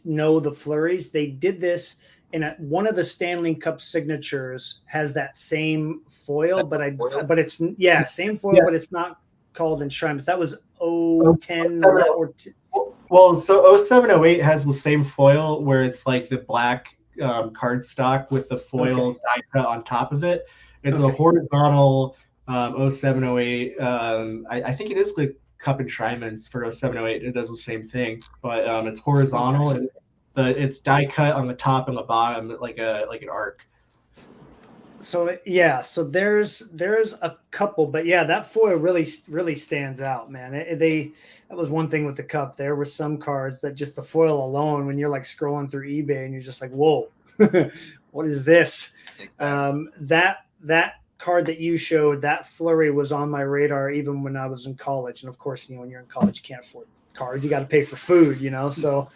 know the flurries. They did this, and one of the Stanley Cup signatures has that same foil, but it's same foil, but it's not called enshrinements. That was 010 or well, so 0708 has the same foil where it's like the black cardstock with the foil die cut on top of it. It's a horizontal 0708. I think it is the cup enshrinements for 0708. It does the same thing, but it's horizontal and it's die cut on the top and the bottom like an arc. So yeah, so there's a couple, but yeah, that foil really stands out, man. That was one thing with the cup. There were some cards that just the foil alone, when you're like scrolling through eBay and you're just like, whoa, what is this? Exactly. That card that you showed, that flurry was on my radar even when I was in college. And of course, when you're in college, you can't afford cards. You got to pay for food, So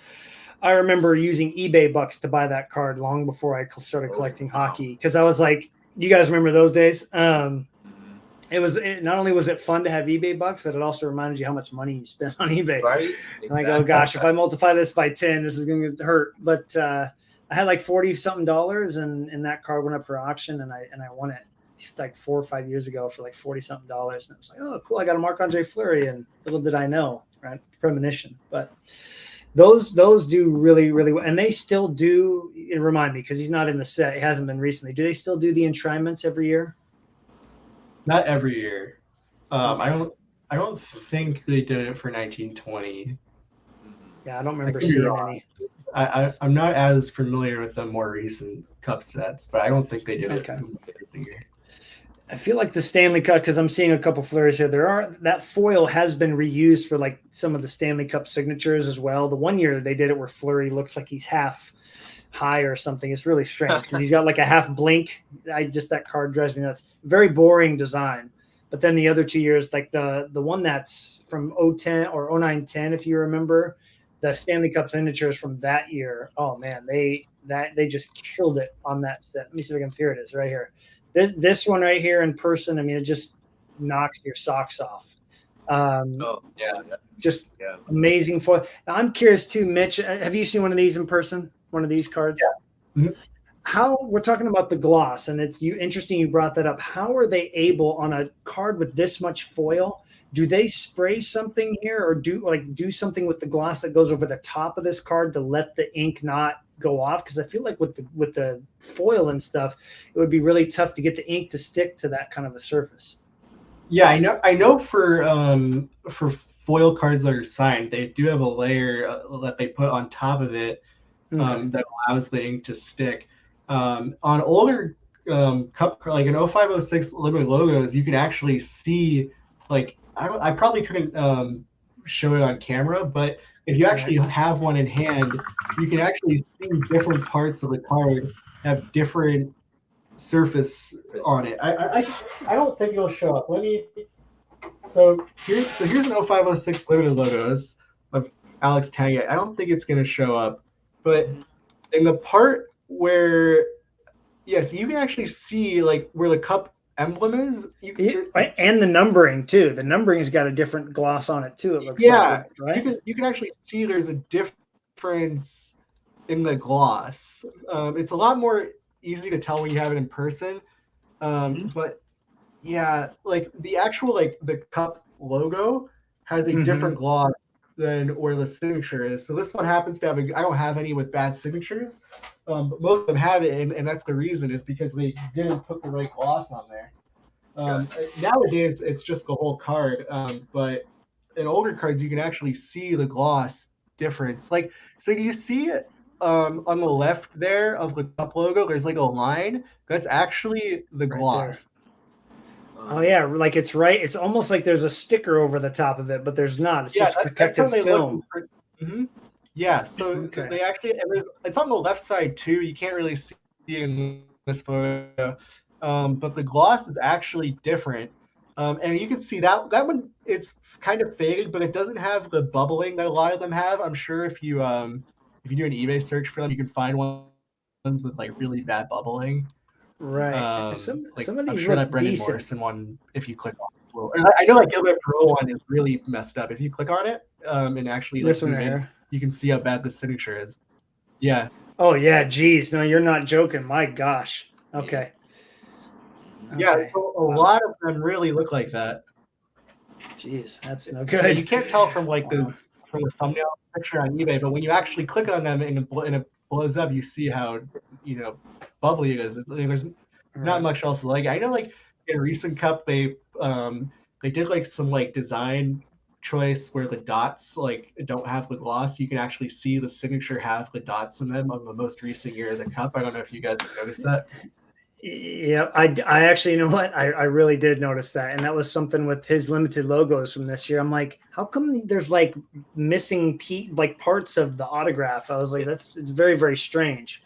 I remember using eBay bucks to buy that card long before I started collecting hockey, because I was like, you guys remember those days? Not only was it fun to have eBay bucks, but it also reminded you how much money you spent on eBay. Right? Exactly. And I go, gosh, if I multiply this by 10, this is going to hurt. But I had like 40 something dollars, and that card went up for auction, and I won it like 4 or 5 years ago for like 40 something dollars. And it was like, oh, cool, I got a Marc-Andre Fleury, and little did I know, right? Premonition. But those do really well, and they still do. Remind me, because he's not in the set. It hasn't been recently. Do they still do the enshrinements every year? Not every year. I don't think they did it for 1920. Yeah, I don't remember seeing any. I'm not as familiar with the more recent cup sets, but I don't think they did it this year. I feel like the Stanley Cup, because I'm seeing a couple flurries here. That foil has been reused for like some of the Stanley Cup signatures as well. The one year they did it where Fleury looks like he's half high or something. It's really strange because he's got like a half blink. That card drives me nuts. Very boring design. But then the other 2 years, like the one that's from 010 or 0910, if you remember, the Stanley Cup signatures from that year. Oh man, they just killed it on that set. Let me see if I can. Here it is, right here. This one right here in person, I mean, it just knocks your socks off. Just amazing foil. Now, I'm curious too, Mitch. Have you seen one of these in person? One of these cards? Yeah. Mm-hmm. How, we're talking about the gloss, and it's interesting you brought that up. How are they able, on a card with this much foil, do they spray something here, or do something with the gloss that goes over the top of this card to let the ink not go off? Because I feel like with the foil and stuff, it would be really tough to get the ink to stick to that kind of a surface. Yeah, I know for foil cards that are signed, they do have a layer that they put on top of it that allows the ink to stick. On older cup, like in 0506 limited logos, you can actually see, like, I probably couldn't show it on camera, but if you actually have one in hand, you can actually see different parts of the card have different surface on it. I don't think it'll show up. So here's an 0506 limited logos of Alex Tanguay. I don't think it's going to show up, but in the part where, yes, you can actually see like where the cup emblem is. And the numbering too. The numbering's got a different gloss on it too. It looks like, right? You can actually see there's a difference in the gloss. It's a lot more easy to tell when you have it in person. But yeah, like the actual, like the cup logo has a different gloss than where the signature is. So this one happens to have I don't have any with bad signatures, but most of them have it, and that's the reason, is because they didn't put the right gloss on there. Nowadays it's just the whole card, but in older cards you can actually see the gloss difference. Like, so you see it on the left there of the cup logo, there's like a line that's actually the gloss. Oh yeah, like it's right. It's almost like there's a sticker over the top of it, but there's not. It's just protective film. Yeah, so they actually, and it's on the left side too. You can't really see it in this photo, but the gloss is actually different. And you can see that one, it's kind of faded, but it doesn't have the bubbling that a lot of them have. I'm sure if you do an eBay search for them, you can find ones with like really bad bubbling. Right. Some of these, I'm sure that Brendan Morrison one, if you click on it, I know that Gilbert Perot one is really messed up. If you click on it and actually this one here, you can see how bad the signature is. Yeah. Oh yeah, geez. No, you're not joking. My gosh. Okay. Yeah, so a lot of them really look like that. Jeez, that's no good. You can't tell from like the thumbnail picture on eBay, but when you actually click on them and it blows up, you see how bubbly it is. There's not much else like it. I know, like in recent cup, they did like some like design choice where the dots like don't have the gloss. You can actually see the signature have the dots in them on the most recent year of the cup. I don't know if you guys have noticed that. Yeah, I actually, you know what? I really did notice that. And that was something with his limited logos from this year. I'm like, how come there's like missing like parts of the autograph? I was like, it's very, very strange.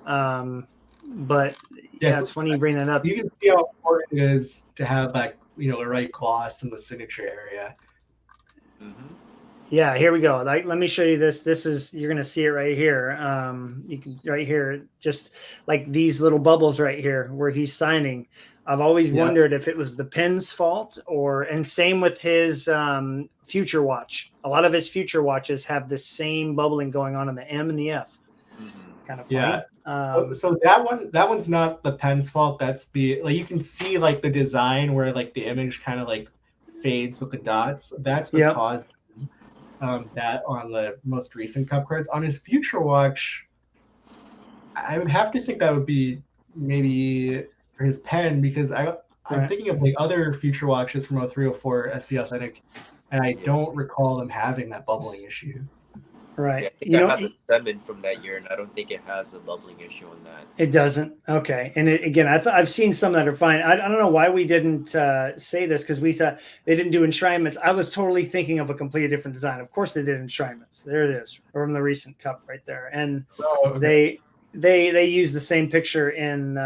But yeah, Yes, it's funny you bring that up. you can see how important it is to have that, the right gloss in the signature area. Mm-hmm. Yeah, here we go. Like, let me show you this. This is, you're gonna see it right here. You can right here, just like these little bubbles right here where he's signing. I've always wondered if it was the pen's fault and same with his future watch. A lot of his future watches have this same bubbling going on in the M and the F. Kind of funny. Yeah. So that one's not the pen's fault. That's like you can see like the design where like the image kind of like fades with the dots. That's what caused that on the most recent cup cards. On his future watch, I would have to think that would be maybe for his pen, because I'm thinking of like other future watches from 0304 SP Authentic, and I don't recall them having that bubbling issue. Right. Yeah, I have a 7 from that year, and I don't think it has a bubbling issue on that. It doesn't. Okay. And again, I've seen some that are fine. I don't know why we didn't say this, because we thought they didn't do enshrinements. I was totally thinking of a completely different design. Of course they did enshrinements. There it is, from the recent cup right there. And they use the same picture in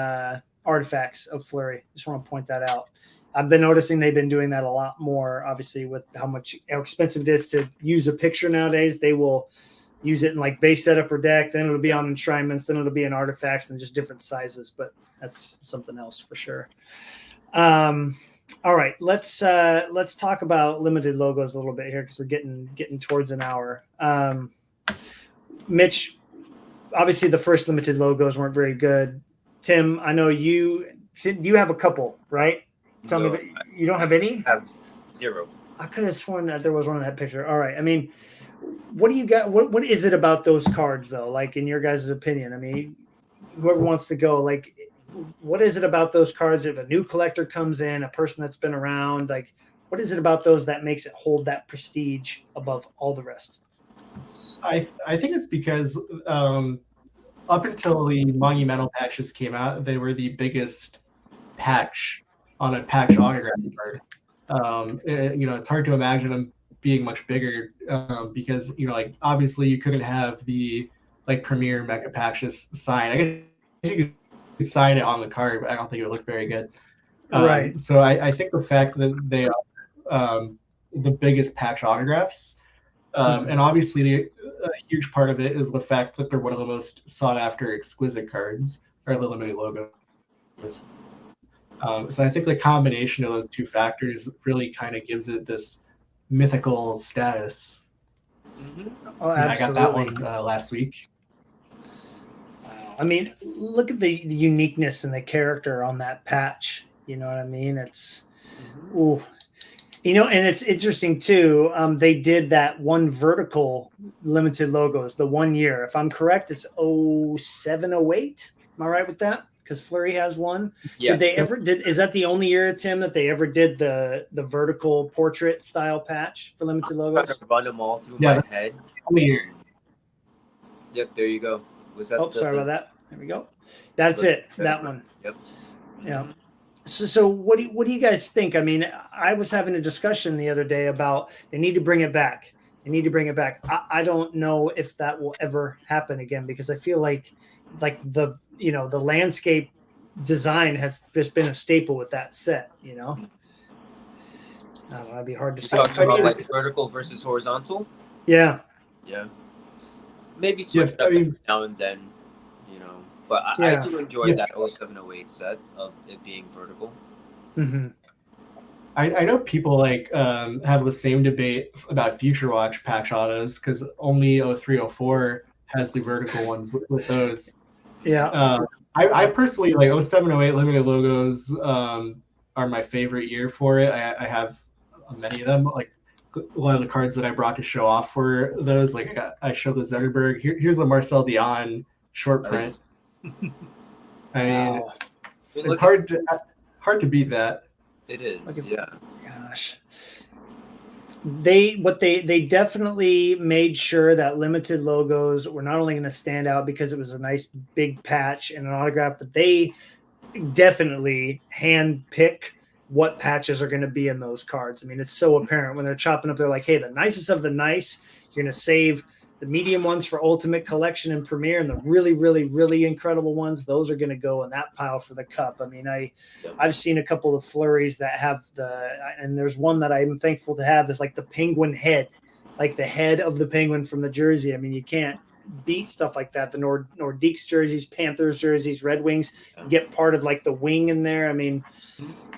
artifacts of Fleury. Just want to point that out. I've been noticing they've been doing that a lot more, obviously, with how expensive it is to use a picture nowadays. They will use it in like base setup or deck, then it'll be on enshrinements, then it'll be in artifacts and just different sizes, but that's something else for sure. All right, let's talk about limited logos a little bit here, because we're getting towards an hour. Mitch, obviously the first limited logos weren't very good. Tim, I know you have a couple, right? Tell me that you don't have any? I have 0. I could have sworn that there was one in that picture. All right. I mean, what do you got? What is it about those cards, though? Like, in your guys' opinion? I mean, whoever wants to go, like, what is it about those cards? If a new collector comes in, a person that's been around, like, what is it about those that makes it hold that prestige above all the rest? I think it's because up until the monumental patches came out, they were the biggest patch on a patch autograph card. It's hard to imagine them being much bigger because like obviously you couldn't have the like premier mega patches sign. I guess you could sign it on the card, but I don't think it would look very good. Right. So I think the fact that they are the biggest patch autographs, and obviously a huge part of it is the fact that they're one of the most sought after exquisite cards, or the limited logos. So I think the combination of those two factors really kind of gives it this mythical status. Oh, absolutely. I got that one last week. Wow. I mean, look at the uniqueness and the character on that patch. You know what I mean? It's, ooh. And it's interesting too. They did that one vertical limited logos the 1 year. If I'm correct, it's 07, 08. Am I right with that? Because Fleury has one. Yeah. Is that the only year, Tim, that they ever did the vertical portrait style patch for limited logos? I'm trying to run them all through my head. Yep, there you go. Was that sorry about that. There we go. That's it. That one. Yep. Yeah. So what do you guys think? I mean, I was having a discussion the other day about they need to bring it back. They need to bring it back. I don't know if that will ever happen again, because I feel like the landscape design has just been a staple with that set. I don't know, it'd be hard to say. Talking about like vertical versus horizontal. Yeah. Yeah. Maybe switch it up now and then. But I do enjoy that 0708 set of it being vertical. Mm-hmm. I know people have the same debate about Future Watch patch autos, because only 0304 has the vertical ones with those. Yeah. I personally 0708 limited logos are my favorite year for it. I have many of them. Like a lot of the cards that I brought to show off for those. Like I showed the Zetterberg. Here's a Marcel Dion short print. I mean, it's hard to beat that. It is, yeah. Gosh, they definitely made sure that limited logos were not only going to stand out because it was a nice big patch and an autograph, but they definitely hand pick what patches are going to be in those cards. I mean, it's so apparent when they're chopping up. They're like, hey, the nicest of the nice, you're going to save the medium ones for Ultimate Collection and Premier, and the really, really, really incredible ones, those are going to go in that pile for the Cup. I mean, I've seen a couple of flurries that have and there's one that I'm thankful to have, is like the penguin head, like the head of the penguin from the jersey. I mean, you can't beat stuff like that. The Nordiques jerseys, Panthers jerseys, Red Wings, you get part of like the wing in there. I mean,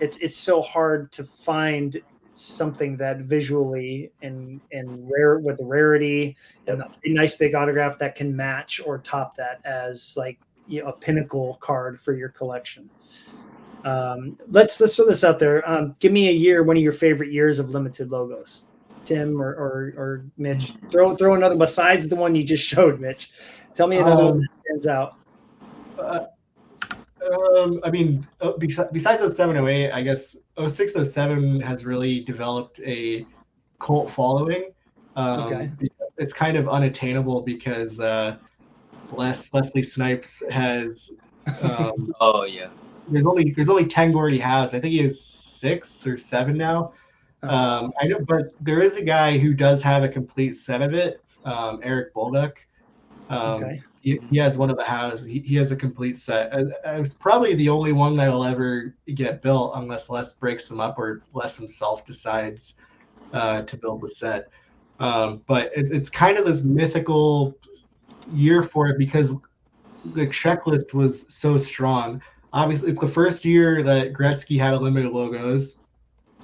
it's so hard to find something that visually and rare with the rarity and a nice big autograph that can match or top that as like, you know, a pinnacle card for your collection. Let's throw this out there. Give me a year, one of your favorite years of limited logos. Tim or Mitch, throw another besides the one you just showed, Mitch. Tell me another one that stands out. I mean, besides 07, 08, I guess 06, 07 has really developed a cult following. Okay. It's kind of unattainable because Leslie Snipes has. Oh yeah. There's only 10 Gordie Howe's. I think he has 6 or 7 now. I know, but there is a guy who does have a complete set of it. Eric Bolduc. Okay. He has one of the Howe's. He has a complete set. It's probably the only one that will ever get built unless Les breaks them up or Les himself decides to build the set. But it's kind of this mythical year for it because the checklist was so strong. Obviously, it's the first year that Gretzky had a limited logos.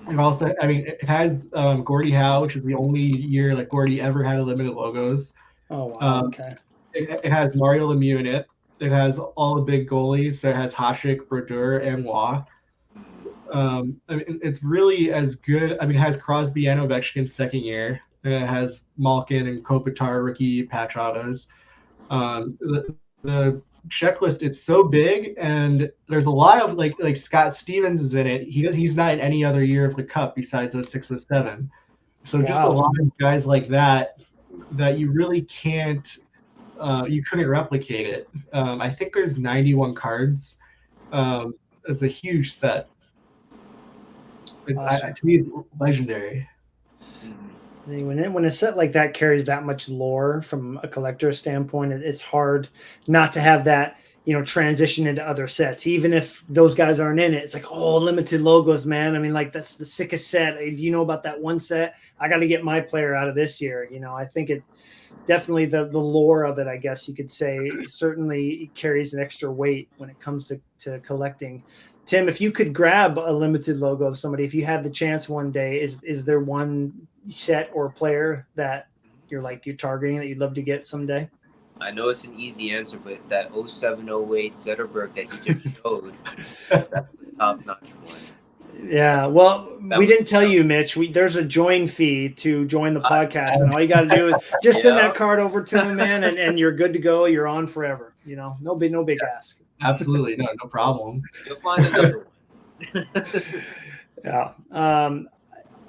And also, I mean, it has Gordie Howe, which is the only year that Gordie ever had a limited logos. Oh, wow. Okay. It has Mario Lemieux in it. It has all the big goalies. So it has Hasek, Brodeur, and Waugh. I mean, it's really as good. I mean, it has Crosby and Ovechkin's second year. And it has Malkin and Kopitar rookie patch autos. The checklist, it's so big, and there's a lot of like Scott Stevens is in it. He's not in any other year of the Cup besides 06, 07. So just a lot of guys like that you really can't you couldn't replicate it. I think there's 91 cards. It's a huge set. To me, it's legendary. When a set like that carries that much lore from a collector's standpoint, it's hard not to have that, you know, transition into other sets. Even if those guys aren't in it, it's like, oh, limited logos, man. I mean, like, that's the sickest set. Do you know about that one set? I got to get my player out of this year. You know, I think it definitely the lore of it, I guess you could say, certainly carries an extra weight when it comes to collecting. Tim, if you could grab a limited logo of somebody, if you had the chance one day, is there one set or player that you're targeting that you'd love to get someday? I know it's an easy answer, but that 07-08 Zetterberg that you just showed, that's the top-notch one. Yeah, well, we didn't tell you, Mitch. There's a join fee to join the podcast, and all you got to do is just send that card over to him, man, and you're good to go. You're on forever. You know, no big ask. Absolutely, no problem. You'll find another one. Yeah.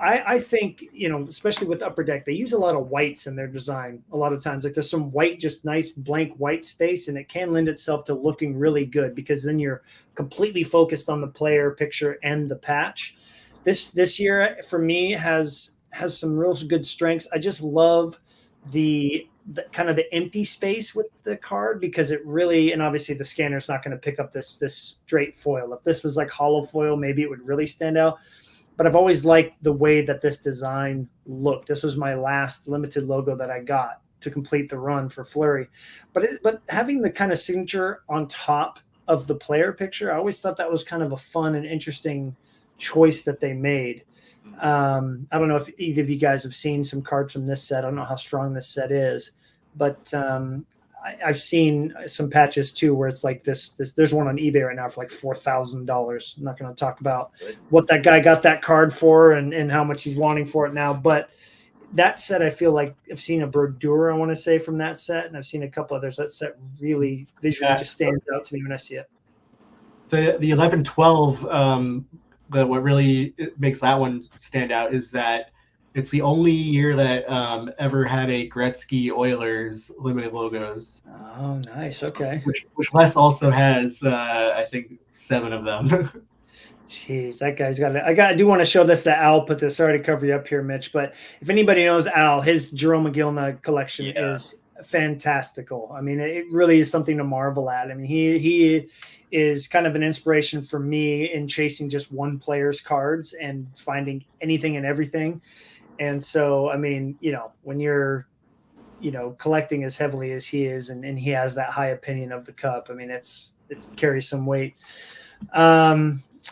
I think, you know, especially with Upper Deck, they use a lot of whites in their design. A lot of times, like there's some white, just nice blank white space, and it can lend itself to looking really good because then you're completely focused on the player picture and the patch. This year for me has some real good strengths. I just love the kind of the empty space with the card because it really, and obviously the scanner's not going to pick up this straight foil. If this was like hollow foil, maybe it would really stand out. But I've always liked the way that this design looked. This was my last limited logo that I got to complete the run for Fleury. But having the kind of signature on top of the player picture, I always thought that was kind of a fun and interesting choice that they made. I don't know if either of you guys have seen some cards from this set. I don't know how strong this set is, but I've seen some patches too where it's like this. There's one on eBay right now for like $4,000. I'm not going to talk about what that guy got that card for and how much he's wanting for it now. But that set, I feel like I've seen a Brodeur, I want to say, from that set, and I've seen a couple others. That set really visually just stands out to me when I see it. The 11-12, what really makes that one stand out is that It's the only year that ever had a Gretzky Oilers limited logos. Oh, nice. Okay. Which Les also has, I think, 7 of them. Jeez, that guy's got it. I do want to show this to Al. Put this. Sorry to cover you up here, Mitch. But if anybody knows Al, his Jerome McGillna collection is fantastical. I mean, it really is something to marvel at. I mean, he is kind of an inspiration for me in chasing just one player's cards and finding anything and everything. And so, I mean, when you're, collecting as heavily as he is, and he has that high opinion of the cup, I mean, it carries some weight.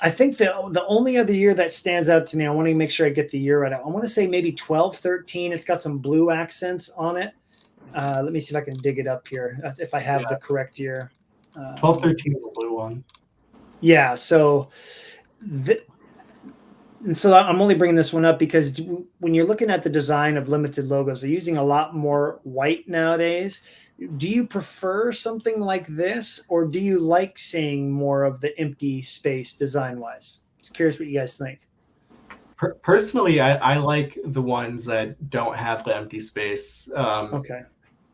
I think the only other year that stands out to me, I want to make sure I get the year right. I want to say maybe 12-13. It's got some blue accents on it. Let me see if I can dig it up here, if I have the correct year. 12-13 is a blue one. Yeah, so I'm only bringing this one up because when you're looking at the design of limited logos, they're using a lot more white nowadays. Do you prefer something like this, or do you like seeing more of the empty space design-wise? Just curious what you guys think. Personally, I like the ones that don't have the empty space. Okay.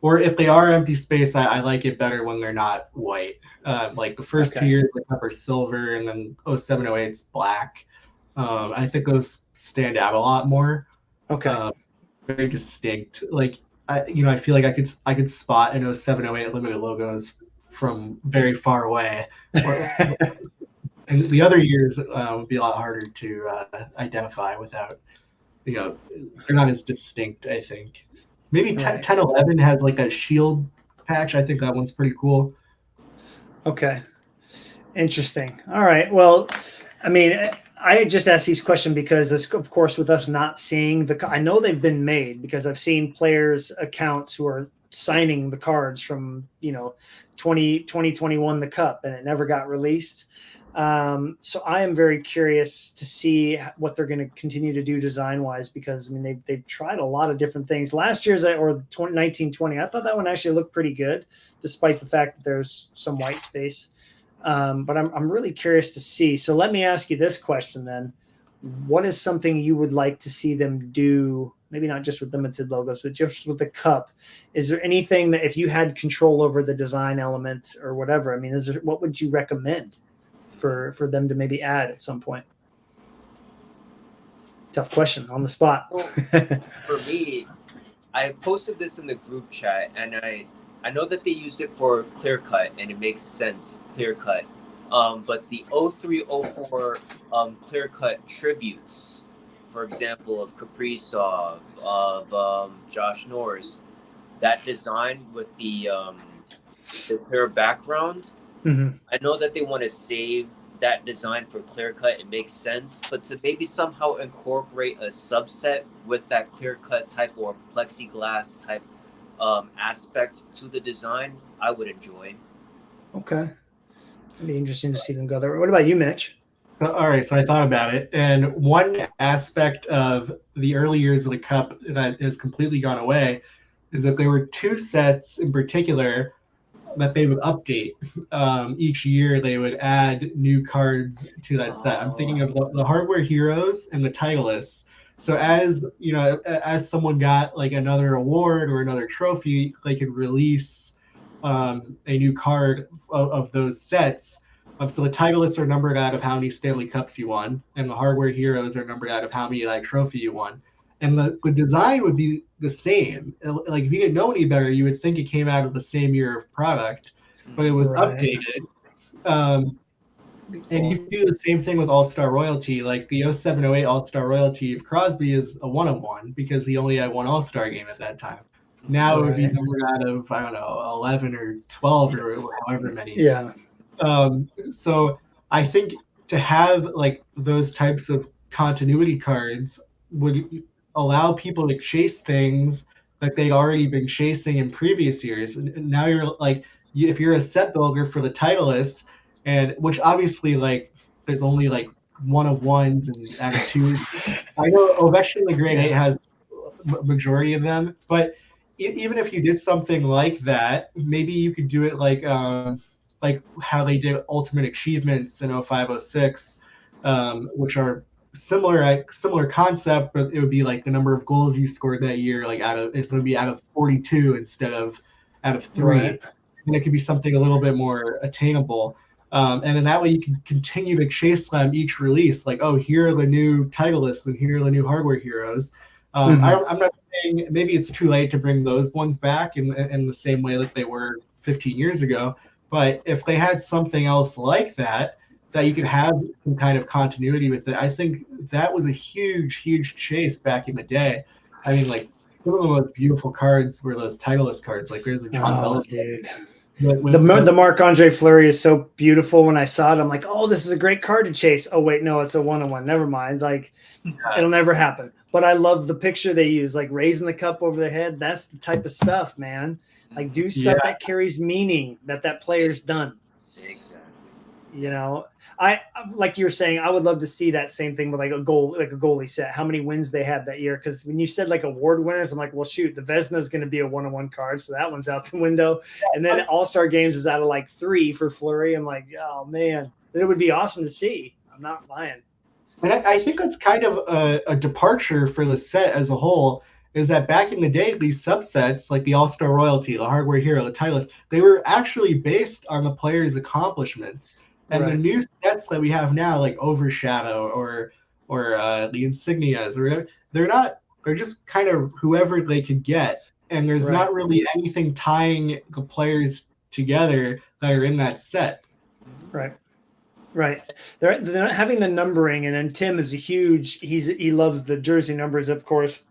Or if they are empty space, I like it better when they're not white. Like the first 2 years, the cup are silver, and then 07-08's black. I think those stand out a lot more. Okay. Very distinct. Like I feel like I could spot an 07-08 limited logos from very far away. And the other years would be a lot harder to identify without, they're not as distinct, I think. Maybe 10-11 has like that shield patch. I think that one's pretty cool. Okay. Interesting. All right. Well, I mean, I just asked these questions because, of course, with us not seeing I know they've been made because I've seen players' accounts who are signing the cards from, 2021, the cup, and it never got released. So I am very curious to see what they're going to continue to do design-wise, because I mean they've tried a lot of different things. Last year's or 1920, I thought that one actually looked pretty good, despite the fact that there's some white space. But I'm really curious to see. So let me ask you this question then: what is something you would like to see them do? Maybe not just with limited logos, but just with the cup. Is there anything that, if you had control over the design element or whatever, I mean, what would you recommend for them to maybe add at some point? Tough question on the spot. Well, for me, I posted this in the group chat, and I know that they used it for clear cut, and it makes sense, clear cut. But the 03-04 clear cut tributes, for example, of Kaprizov, of Josh Norris, that design with the clear background. Mm-hmm. I know that they want to save that design for clear cut. It makes sense, but to maybe somehow incorporate a subset with that clear cut type or plexiglass type aspect to the design, I would enjoy. Okay. It'd be interesting to see them go there. What about you, Mitch? So, all right, so I thought about it, and one aspect of the early years of the cup that has completely gone away is that there were 2 sets in particular that they would update. Each year they would add new cards to that set. I'm thinking of the hardware heroes and the titleists. So as someone got like another award or another trophy, they could release a new card of those sets. So the titleists are numbered out of how many Stanley Cups you won, and the hardware heroes are numbered out of how many trophy you won. And the design would be the same. Like if you didn't know any better, you would think it came out of the same year of product, but it was updated. And you do the same thing with All-Star Royalty. Like the 07-08 All-Star Royalty of Crosby is a 1-of-1 because he only had one All-Star game at that time. Now it would be numbered out of, I don't know, 11 or 12 or however many. Yeah. So I think to have like those types of continuity cards would allow people to chase things that they'd already been chasing in previous years. And now you're like, if you're a set builder for the titleists, and which obviously like there's only like 1-of-1s and out of 2s. I know Ovechkin the Grade 8 has a majority of them, but even if you did something like that, maybe you could do it like how they did Ultimate Achievements in 05-06, which are similar concept, but it would be like the number of goals you scored that year, like it's going to be out of 42 instead of out of 3. Right. And it could be something a little bit more attainable. And then that way you can continue to chase them each release. Like, oh, here are the new Titleists and here are the new hardware heroes. I'm not saying maybe it's too late to bring those ones back in the same way that they were 15 years ago. But if they had something else like that you could have some kind of continuity with it, I think that was a huge chase back in the day. I mean, like, some of the most beautiful cards were those Titleist cards. Like, there's a John Bell. Dude. The Marc-Andre Fleury is so beautiful. When I saw it, I'm like, oh, this is a great card to chase. Oh, wait, no, it's a 1-on-1. Never mind. Like, it'll never happen. But I love the picture they use, like raising the cup over their head. That's the type of stuff, man. Like, do stuff that carries meaning that player's done. Exactly. You know, I like you were saying, I would love to see that same thing with like a goalie set, how many wins they had that year. Because when you said like award winners, I'm like, well, shoot, the Vezina is going to be a 1-on-1 card, so that one's out the window. And then All-Star Games is out of like 3 for Fleury. I'm like, oh man, it would be awesome to see. I'm not lying. And I think that's kind of a departure for the set as a whole. Is that back in the day, these subsets like the All-Star Royalty, the Hardware Hero, the Titleist, they were actually based on the player's accomplishments. And the new sets that we have now, like Overshadow or the Insignias, or they're just kind of whoever they could get. And there's not really anything tying the players together that are in that set. Right. They're not having the numbering, and then Tim is he loves the jersey numbers, of course.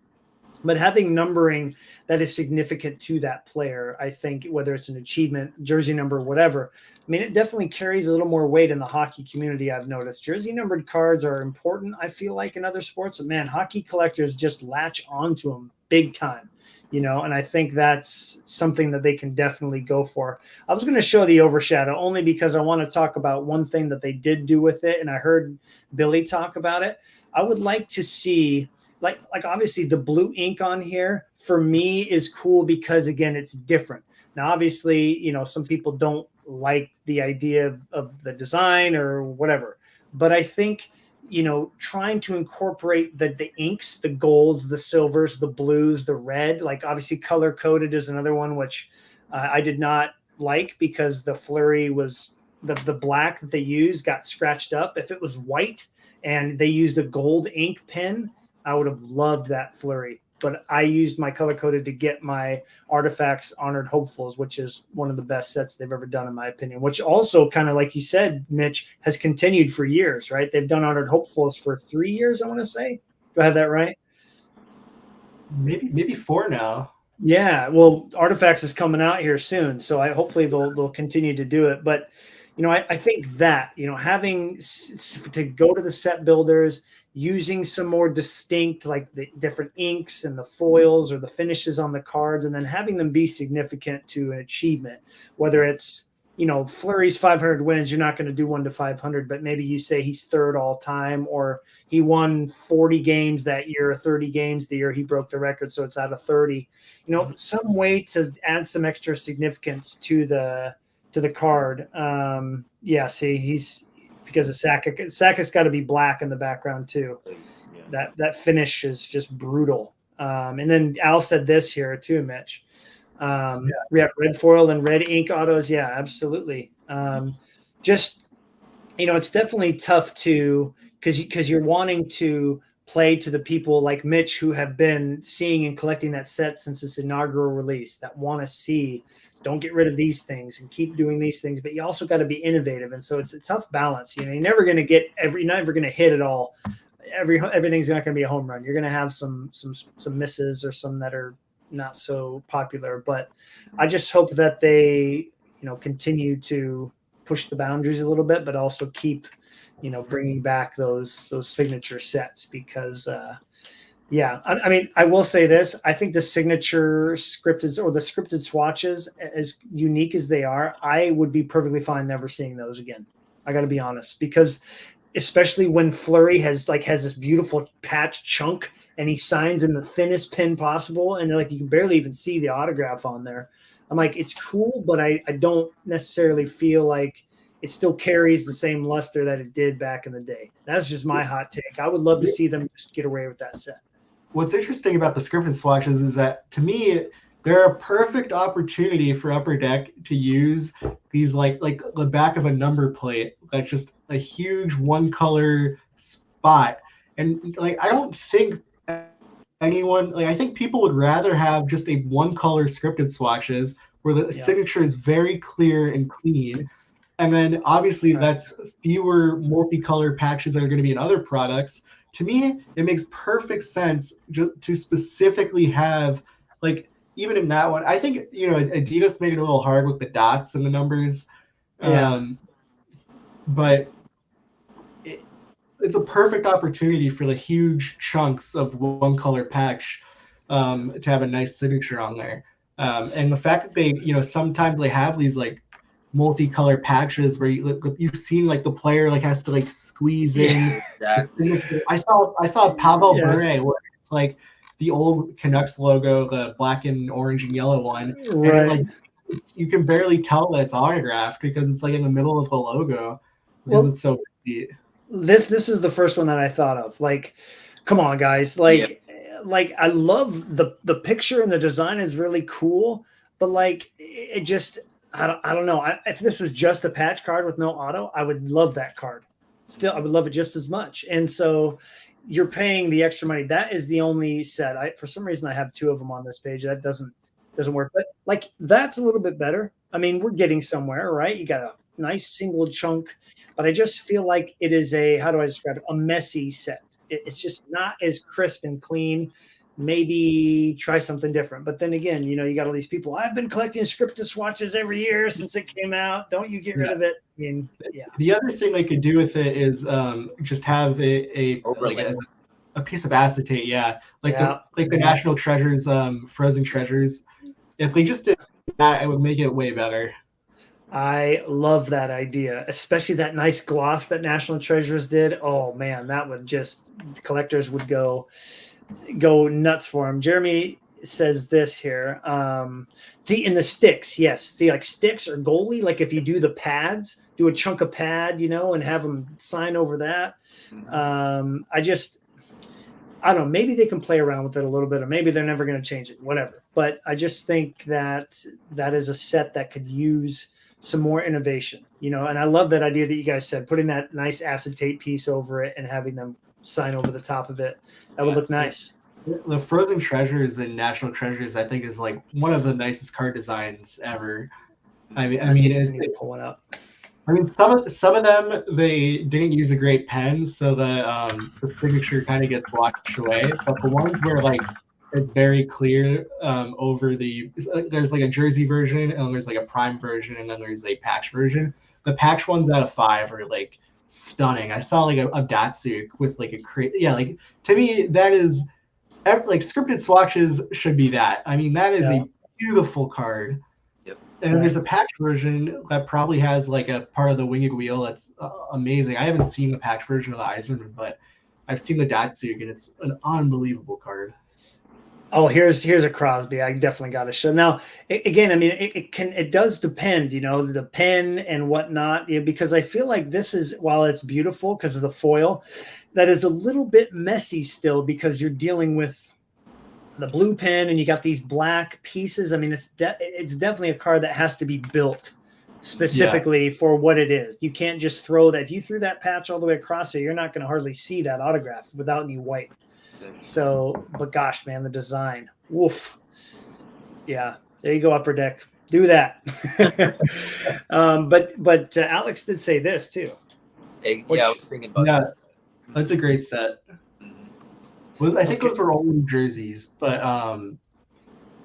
But having numbering that is significant to that player, I think, whether it's an achievement, jersey number, whatever, I mean, it definitely carries a little more weight in the hockey community, I've noticed. Jersey numbered cards are important, I feel like, in other sports. But, man, hockey collectors just latch onto them big time, you know, and I think that's something that they can definitely go for. I was going to show the Overshadow only because I want to talk about one thing that they did do with it, and I heard Billy talk about it. I would like to see – like obviously the blue ink on here for me is cool because, again, it's different. Now, obviously, you know, some people don't like the idea of the design or whatever, but I think, you know, trying to incorporate the inks, the golds, the silvers, the blues, the red, like obviously color coded is another one, which I did not like because the Fleury was the black that they used got scratched up. If it was white and they used a gold ink pen, I would have loved that Fleury, but I used my color coded to get my Artifacts Honored Hopefuls, which is one of the best sets they've ever done, in my opinion, which also kind of, like you said, Mitch, has continued for years, right? They've done Honored Hopefuls for 3 years, I want to say. Do I have that right? Maybe 4 now. Yeah, well, Artifacts is coming out here soon, so hopefully they'll continue to do it. But, you know, I think that, you know, having to go to the set builders, using some more distinct, like the different inks and the foils or the finishes on the cards, and then having them be significant to an achievement, whether it's, you know, Fleury's 500 wins, you're not going to do 1 to 500, but maybe you say he's 3rd all time, or he won 40 games that year, 30 games the year he broke the record, so it's out of 30. You know, some way to add some extra significance to the card. Yeah, see, he's because of Sakic. Sakic's got to be black in the background too. Yeah. That finish is just brutal. And then Al said this here too, Mitch. We have red foil and red ink autos. Yeah, absolutely. Just, you know, it's definitely tough to because you're wanting to play to the people like Mitch who have been seeing and collecting that set since its inaugural release, that want to see. Don't get rid of these things and keep doing these things, but you also got to be innovative. And so it's a tough balance. You know, you're never going to get you're never going to hit it all. Everything's not going to be a home run. You're going to have some misses or some that are not so popular, but I just hope that they, you know, continue to push the boundaries a little bit, but also keep, you know, bringing back those signature sets because, yeah, I mean, I will say this. I think the signature scripted or the scripted swatches, as unique as they are, I would be perfectly fine never seeing those again. I got to be honest, because especially when Fleury has this beautiful patch chunk and he signs in the thinnest pen possible, and like you can barely even see the autograph on there. I'm like, it's cool, but I don't necessarily feel like it still carries the same luster that it did back in the day. That's just my hot take. I would love to see them just get away with that set. What's interesting about the scripted swatches is that, to me, they're a perfect opportunity for Upper Deck to use these like the back of a number plate, like just a huge one color spot. And like I don't think anyone, like, I think people would rather have just a one color scripted swatches where the signature is very clear and clean. And then obviously that's fewer multicolor patches that are going to be in other products. To me, it makes perfect sense just to specifically have, like, even in that one, I think, Adidas made it a little hard with the dots and the numbers. But it's a perfect opportunity for the huge chunks of one color patch to have a nice signature on there. And the fact that they, sometimes they have these like multicolor patches where you've seen like the player like has to like squeeze in. Exactly. I saw Pavel Bure where it's like the old Canucks logo, the black and orange and yellow one, right? And you can barely tell that it's autographed because it's like in the middle of the logo because it's so busy. This is the first one that I thought of. Like, come on, guys! Like I love the picture and the design is really cool, but like it just I don't know. If this was just a patch card with no auto, I would love that card. Still, I would love it just as much. And so you're paying the extra money. That is the only set. For some reason I have two of them on this page. That doesn't work. But like that's a little bit better. I mean, we're getting somewhere, right? You got a nice single chunk, but I just feel like it is how do I describe it? A messy set. It's just not as crisp and clean. Maybe try something different. But then again, you got all these people. I've been collecting scripted swatches every year since it came out. Don't you get rid of it? I mean, The other thing they could do with it is just have a piece of acetate. The National Treasures, Frozen Treasures. If they just did that, it would make it way better. I love that idea, especially that nice gloss that National Treasures did. Oh man, that would just collectors would go nuts for them. Jeremy says this here. In the sticks, yes. See, like sticks or goalie, like if you do the pads, do a chunk of pad, and have them sign over that. I don't know. Maybe they can play around with it a little bit, or maybe they're never going to change it. Whatever. But I just think that is a set that could use some more innovation, and I love that idea that you guys said, putting that nice acetate piece over it and having them sign over the top of it. That would look nice. The Frozen Treasures and National Treasures, I think, is like one of the nicest card designs ever. I mean, pull one up. I mean, some of them they didn't use a great pen, so the signature kind of gets washed away. But the ones where like it's very clear over there's like a jersey version, and there's like a prime version, and then there's a patch version. The patch ones out of 5 are like stunning. I saw like a Datsuk with like like to me that is like scripted swatches should be that. I mean that is a beautiful card. Yep. And there's a patch version that probably has like a part of the winged wheel that's amazing. I haven't seen the patch version of the Eisenman, but I've seen the Datsuk and it's an unbelievable card. Oh, here's a Crosby. I definitely got to show. Now, again, I mean, it does depend, the pen and whatnot, because I feel like this is, while it's beautiful because of the foil, that is a little bit messy still because you're dealing with the blue pen and you got these black pieces. I mean, it's definitely a card that has to be built specifically for what it is. You can't just throw that. If you threw that patch all the way across it, you're not going to hardly see that autograph without any white. So, but gosh, man, the design. Woof. Yeah, there you go, Upper Deck. Do that. But Alex did say this too. I was thinking about this. That's a great set. I think those were only jerseys, but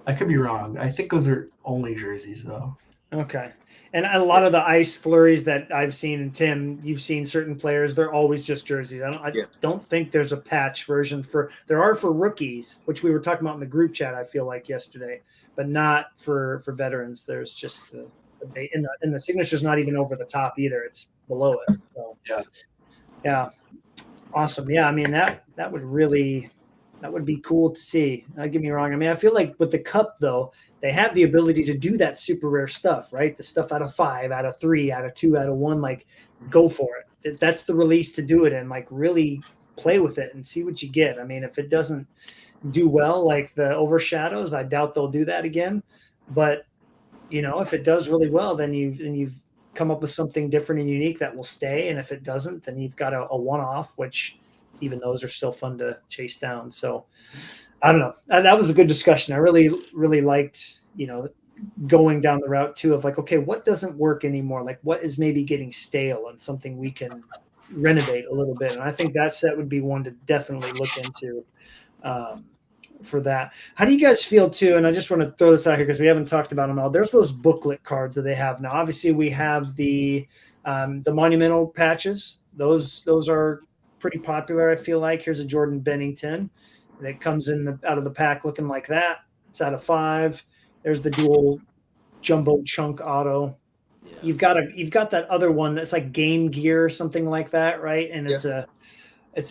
I could be wrong. I think those are only jerseys though. Okay. And a lot of the ice flurries that I've seen, and Tim, you've seen certain players, they're always just jerseys. I don't think there's a patch version there are for rookies, which we were talking about in the group chat, I feel like yesterday, but not for veterans. There's just and the signature's not even over the top either. It's below it. So yeah. Awesome. Yeah. I mean, that would really That would be cool to see. Don't get me wrong. I mean, I feel like with the cup though, they have the ability to do that super rare stuff, right? The stuff out of 5, out of 3, out of 2, out of 1. Like, go for it. That's the release to do it and like really play with it and see what you get. I mean, if it doesn't do well, like the Overshadows, I doubt they'll do that again. But if it does really well, then you've come up with something different and unique that will stay. And if it doesn't, then you've got a one-off, which even those are still fun to chase down. So I don't know. That was a good discussion. I really, really liked, going down the route too of like, okay, what doesn't work anymore? Like what is maybe getting stale and something we can renovate a little bit. And I think that set would be one to definitely look into for that. How do you guys feel too? And I just want to throw this out here because we haven't talked about them all. There's those booklet cards that they have now. Obviously we have the monumental patches. Those are pretty popular. I feel like here's a Jordan Bennington that comes out of the pack looking like that. It's out of 5. There's the dual jumbo chunk auto. Yeah. You've got that other one that's like Game Gear or something like that, right? And it's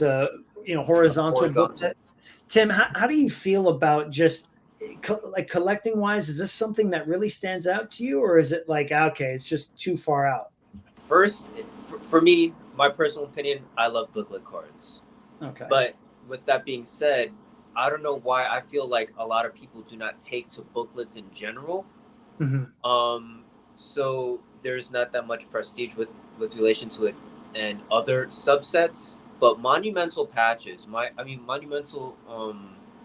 a horizontal booklet. Tim, how do you feel about just like collecting wise? Is this something that really stands out to you, or is it like okay, it's just too far out? First, for me, my personal opinion, I love booklet cards. Okay. But with that being said, I don't know why I feel like a lot of people do not take to booklets in general. Mm-hmm. So there's not that much prestige with relation to it and other subsets. But monumental patches, monumental,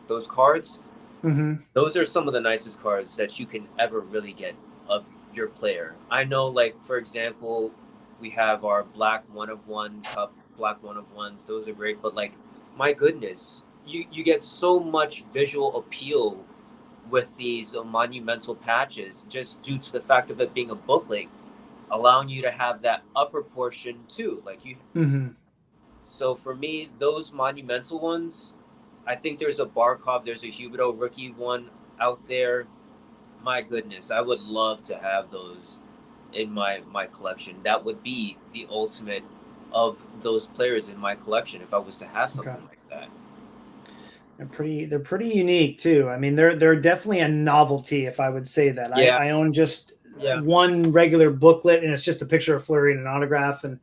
those cards, mm-hmm. Those are some of the nicest cards that you can ever really get of your player. I know, like, for example, we have our Black 1-of-1 Cup, Black 1-of-1s. Those are great. But, like, my goodness, you get so much visual appeal with these monumental patches just due to the fact of it being a booklet, allowing you to have that upper portion, too. Like, you... Mm-hmm. So for me, those monumental ones, I think there's a Barkov, there's a Huberdeau rookie one out there. My goodness, I would love to have those in my collection. That would be the ultimate of those players in my collection if I was to have something like that. They're pretty unique too. I mean, they're definitely a novelty, if I would say that. Yeah. I own just one regular booklet, and it's just a picture of Fleury and an autograph, and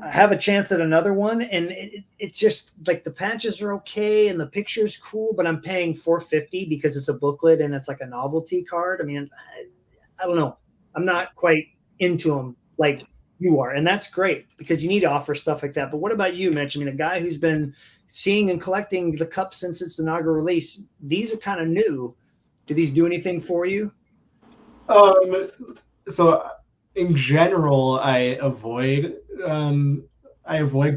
I have a chance at another one, and it's just like the patches are okay and the picture's cool, but I'm paying $450 because it's a booklet and it's like a novelty card. I mean, I don't know. I'm not quite into them like you are, and that's great because you need to offer stuff like that. But what about you, Mitch? I mean, a guy who's been seeing and collecting the cup since its inaugural release, these are kind of new. Do these do anything for you? So in general, I avoid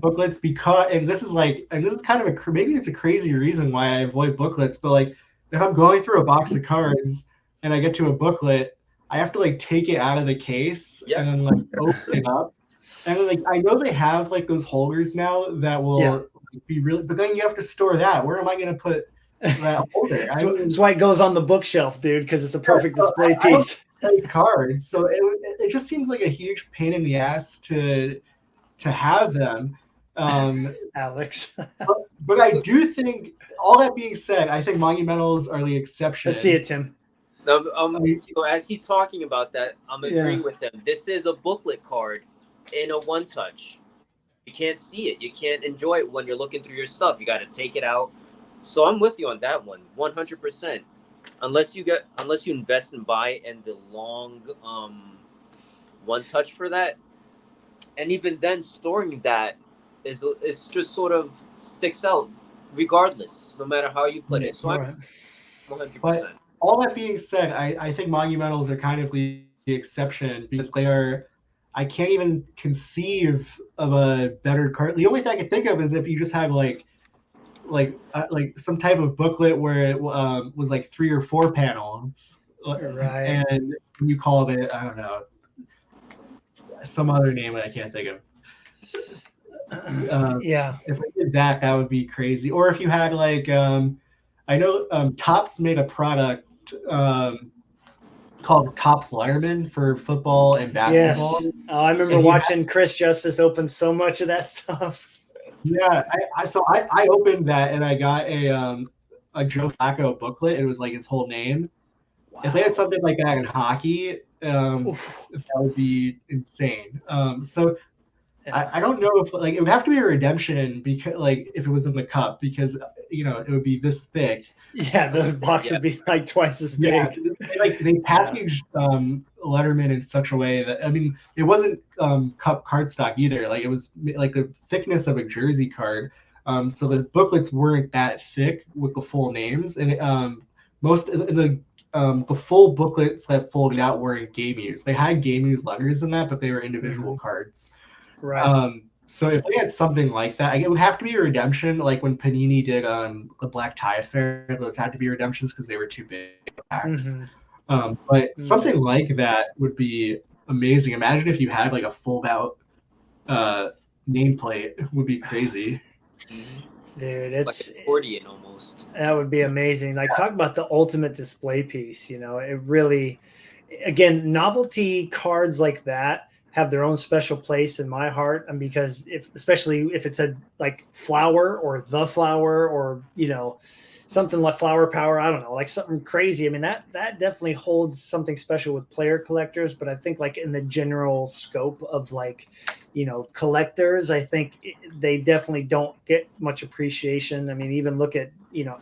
booklets because, and this is kind of maybe it's a crazy reason why I avoid booklets, but like if I'm going through a box of cards and I get to a booklet, I have to like take it out of the case and then like open it up. And then, like, I know they have like those holders now that will be really, but then you have to store that. Where am I going to put that holder? That's why it goes on the bookshelf, dude, because it's a perfect display piece. Cards, so it just seems like a huge pain in the ass to have them, Alex. but I do think, all that being said, I think monumentals are the exception. Let's see it, Tim. So as he's talking about that, I'm agreeing with him. This is a booklet card in a one touch. You can't see it. You can't enjoy it when you're looking through your stuff. You got to take it out. So I'm with you on that one, 100%. Unless you invest and buy in the long one touch for that, and even then storing that is just sort of sticks out regardless, no matter how you put it. So I'm 100%. But all that being said, I think monumentals are kind of the exception because they are. I can't even conceive of a better card. The only thing I can think of is if you just have like some type of booklet where it was like 3 or 4 panels, right? And you called it, I don't know, some other name that I can't think of. If I did that would be crazy. Or if you had like, I know Topps made a product called Topps Letterman for football and basketball. Yes. Oh, I remember watching Chris Justice open so much of that stuff. Yeah, I opened that and I got a Joe Flacco booklet. It was like his whole name. Wow. If they had something like that in hockey, that would be insane. So Yeah. I don't know if like it would have to be a redemption because like if it was in the cup because it would be this thick. Yeah, the box would be like twice as big. Yeah, they packaged Letterman in such a way that it wasn't cup cardstock either. Like it was like the thickness of a jersey card. So the booklets weren't that thick with the full names, and most of the full booklets that folded out were in game use. They had game use letters in that, but they were individual cards. Right. So if they had something like that, it would have to be a redemption, like when Panini did the Black Tie Affair. Those had to be redemptions because they were too big packs. But something like that would be amazing. Imagine if you had like a fold out nameplate. It would be crazy. Dude, it's like an accordion almost. That would be amazing. Like talk about the ultimate display piece. It really, again, novelty cards like that have their own special place in my heart, and because especially if it's a like flower or the flower or something like flower power, I don't know, like something crazy. I mean that definitely holds something special with player collectors, but I think like in the general scope of like collectors, I think they definitely don't get much appreciation. I mean, even look at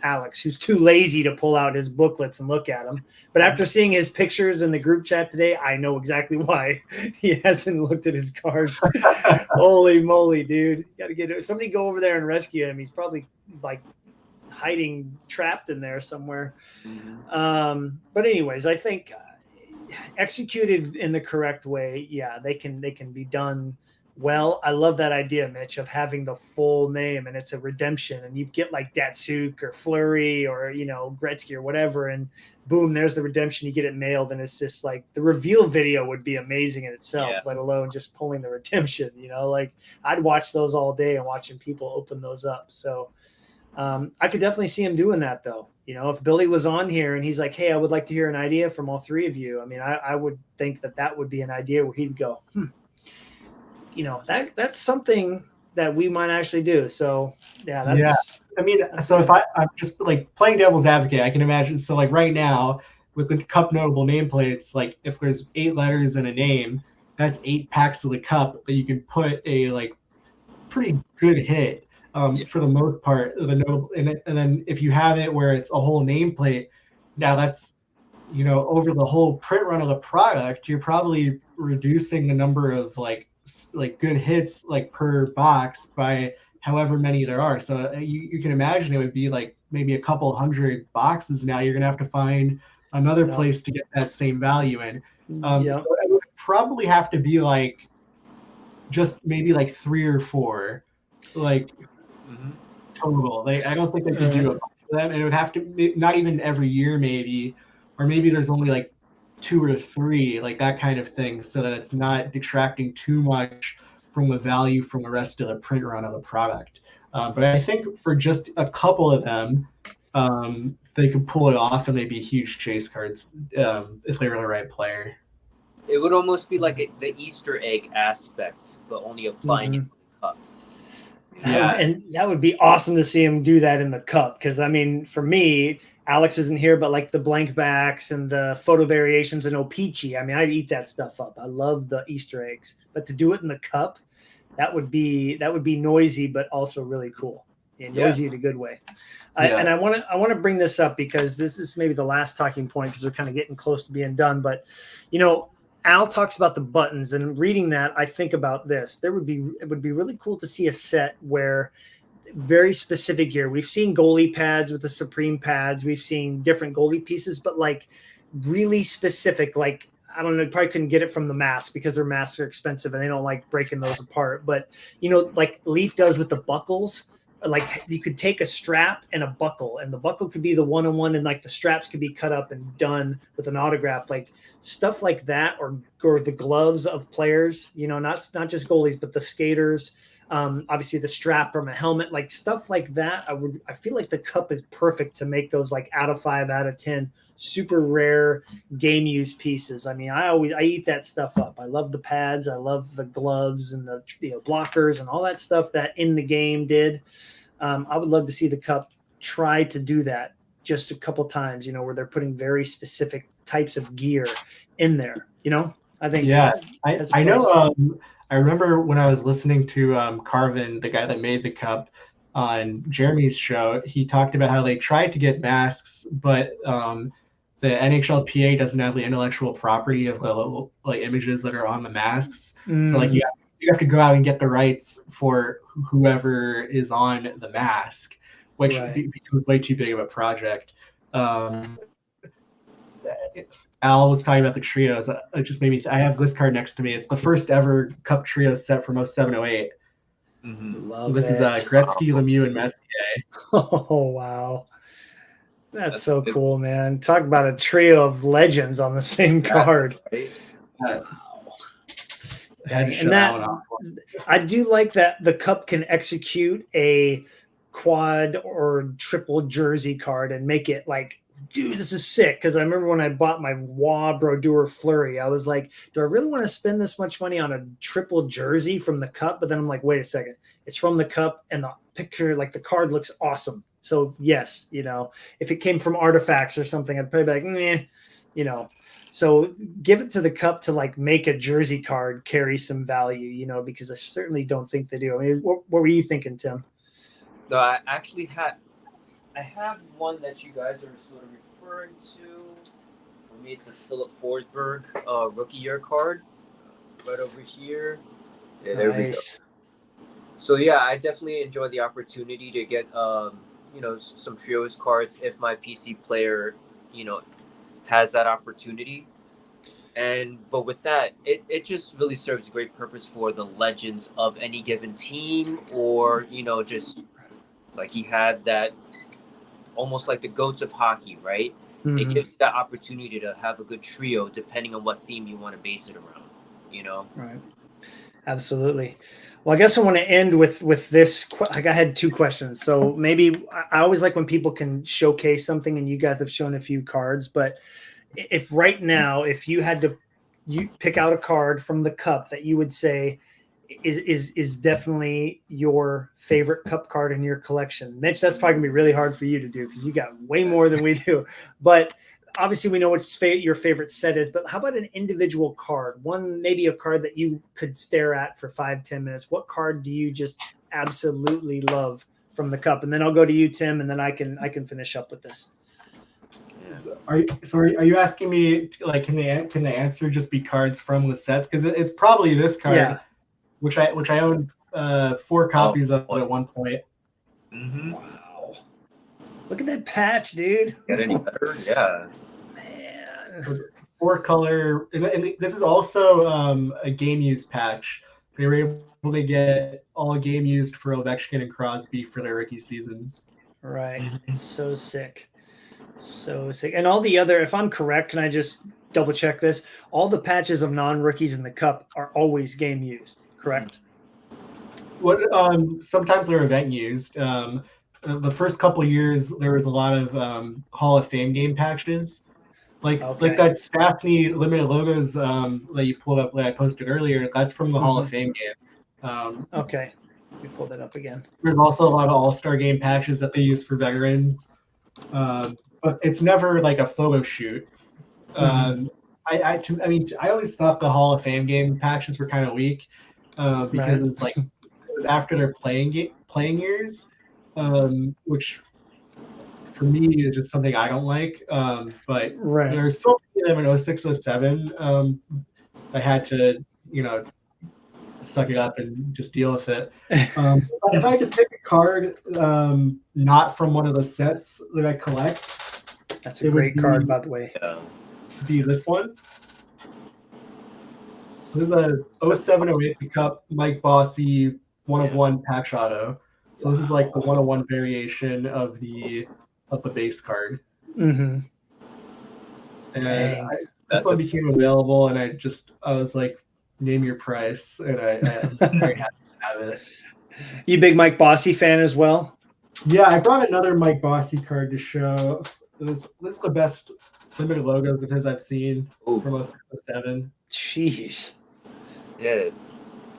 Alex, who's too lazy to pull out his booklets and look at them. But after seeing his pictures in the group chat today, I know exactly why he hasn't looked at his cards. Holy moly, dude! You got to get somebody go over there and rescue him. He's probably like hiding, trapped in there somewhere. But anyways, I think executed in the correct way, yeah, they can be done well. I love that idea, Mitch, of having the full name and it's a redemption, and you get like Datsuk or Fleury or Gretzky or whatever, and boom, there's the redemption. You get it mailed, and it's just like the reveal video would be amazing in itself, let alone just pulling the redemption. Like I'd watch those all day and watching people open those up. So I could definitely see him doing that, though. If Billy was on here and he's like, "Hey, I would like to hear an idea from all three of you." I mean, I would think that would be an idea where he'd go, that's something that we might actually do. So so if I'm just like playing devil's advocate, I can imagine. So like right now with the cup notable nameplates, like if there's 8 letters in a name, that's 8 packs of the cup that you can put a like pretty good hit. For the most part, the notable, and then if you have it where it's a whole nameplate, now that's over the whole print run of the product, you're probably reducing the number of like good hits like per box by however many there are. So you can imagine it would be like maybe a couple hundred boxes. Now you're gonna have to find another place to get that same value in. So it would probably have to be like just maybe like 3 or 4, like. Total. I don't think they could do it for them, and it would have to not even every year, maybe, or maybe there's only like 2 or 3, like that kind of thing, so that it's not detracting too much from the value from the rest of the print run of the product. But I think for just a couple of them, they could pull it off, and they'd be huge chase cards if they were the right player. It would almost be like the Easter egg aspect, but only applying it to the cup. Yeah, and that would be awesome to see him do that in the cup, because I mean, for me, Alex isn't here, but like the blank backs and the photo variations and O-Pee-Chee, I mean, I'd eat that stuff up. I love the Easter eggs, but to do it in the cup, that would be noisy, but also really cool. Noisy in a good way. And I want to bring this up because this is maybe the last talking point, because we're kind of getting close to being done. But Al talks about the buttons, and reading that, I think about this. It would be really cool to see a set where very specific gear. We've seen goalie pads with the Supreme pads. We've seen different goalie pieces, but like really specific. Like, I don't know, probably couldn't get it from the mask because their masks are expensive and they don't like breaking those apart. But like Leaf does with the buckles. Like you could take a strap and a buckle, and the buckle could be the one-on-one, and like the straps could be cut up and done with an autograph, like stuff like that, or the gloves of players, not just goalies, but the skaters. Obviously the strap from a helmet, like stuff like that. I feel like the cup is perfect to make those like out of 5, out of 10, super rare game use pieces. I mean, I eat that stuff up. I love the pads, I love the gloves and the blockers and all that stuff that in the game did. I would love to see the cup try to do that just a couple times, where they're putting very specific types of gear in there. I think. Yeah, I know. I remember when I was listening to Carvin, the guy that made the cup, on Jeremy's show, he talked about how they tried to get masks, but the NHLPA doesn't have the intellectual property of the like images that are on the masks. So like you have to go out and get the rights for whoever is on the mask, which becomes way too big of a project. Al was talking about the trios. It just made me. I have this card next to me. It's the first ever Cup trio set from 07-08. This is Gretzky, Lemieux, and Messier. Oh wow, that's so cool, man! Talk about a trio of legends on the same card. Wow. And that I do like that the Cup can execute a quad or triple jersey card and make it like, dude, this is sick. Because I remember when I bought my Waugh Brodeur Fleury, I was like, do I really want to spend this much money on a triple jersey from the Cup? But then I'm like, wait a second, it's from the Cup, and the picture, like the card looks awesome. So yes, if it came from Artifacts or something, I'd probably be like, So give it to the Cup to like make a jersey card carry some value, because I certainly don't think they do. I mean, what were you thinking, Tim? So I actually have one that you guys are sort of referring to. For me, it's a Philip Forsberg rookie year card right over here. Yeah, there we go. So yeah, I definitely enjoy the opportunity to get some trios cards if my PC player has that opportunity. But with that, it just really serves a great purpose for the legends of any given team, or just like he had that almost like the GOATs of hockey, right? Mm-hmm. It gives you that opportunity to have a good trio depending on what theme you want to base it around, Right. Absolutely. Well, I guess I want to end with this. Like I had 2 questions. So maybe I always like when people can showcase something, and you guys have shown a few cards, but if right now, if you had to pick out a card from the Cup that you would say is definitely your favorite Cup card in your collection, Mitch, that's probably gonna be really hard for you to do because you got way more than we do. But obviously we know what your favorite set is, but how about an individual card? Maybe a card that you could stare at for 5-10 minutes. What card do you just absolutely love from the Cup? And then I'll go to you, Tim, and then I can finish up with this. Are you asking me like can the answer just be cards from the sets? Because it's probably this card, which I owned 4 copies of at one point. Mm-hmm. Wow! Look at that patch, dude. Get any better? Yeah, man. 4 color, and this is also a game used patch. They were able to get all game used for Ovechkin and Crosby for their rookie seasons. Right. It's so sick. So sick. And all the other, if I'm correct, can I just double check this? All the patches of non-rookies in the Cup are always game used, correct? What sometimes they're event used. The first couple years there was a lot of Hall of Fame game patches. Like that Stastny limited logos that you pulled up that I posted earlier, that's from the Hall of Fame game. Okay. We pulled that up again. There's also a lot of All-Star game patches that they use for veterans. But it's never like a photo shoot. I always thought the Hall of Fame game patches were kind of weak because it's like it was after their playing years, which for me is just something I don't like. But there's so many of them in 06, 07. I had to suck it up and just deal with it. If I had to pick a card not from one of the sets that I collect, that's a great card, by the way. Be this one. So this is a 07-08 Cup Mike Bossy 1-of-1 patch auto. So this is like the 1-of-1 variation of the base card. Mm-hmm. And this one became available, and I was like, name your price, and I'm very happy with have it. You big Mike Bossy fan as well? Yeah, I brought another Mike Bossy card to show. This is the best limited logos of his I've seen from 07. Jeez. Yeah,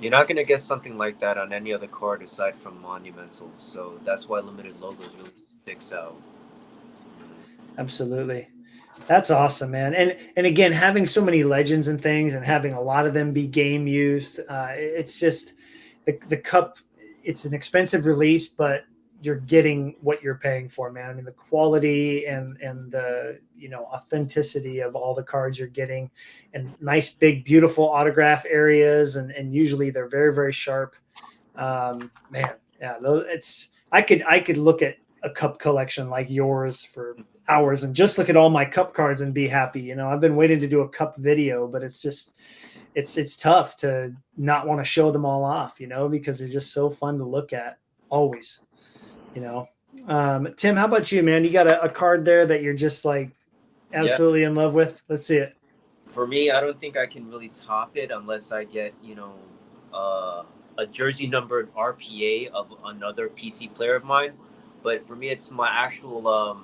you're not gonna get something like that on any other card aside from Monumental. So that's why limited logos really sticks out. Absolutely. That's awesome, man. And again, having so many legends and things and having a lot of them be game used, it's just the cup, it's an expensive release, but you're getting what you're paying for, man. I mean, the quality and the, you know, authenticity of all the cards you're getting, and nice, big, beautiful autograph areas. And usually they're very, very sharp. Man, yeah, I could look at a cup collection like yours for hours and just look at all my cup cards and be happy. You know, I've been waiting to do a cup video, but it's just, it's tough to not want to show them all off, you know, because they're just so fun to look at always, you know. Tim, how about you, man? You got a card there that you're just like absolutely in love with? Let's see it. For me, I don't think I can really top it unless I get, you know, a jersey numbered RPA of another PC player of mine. But for me, it's my actual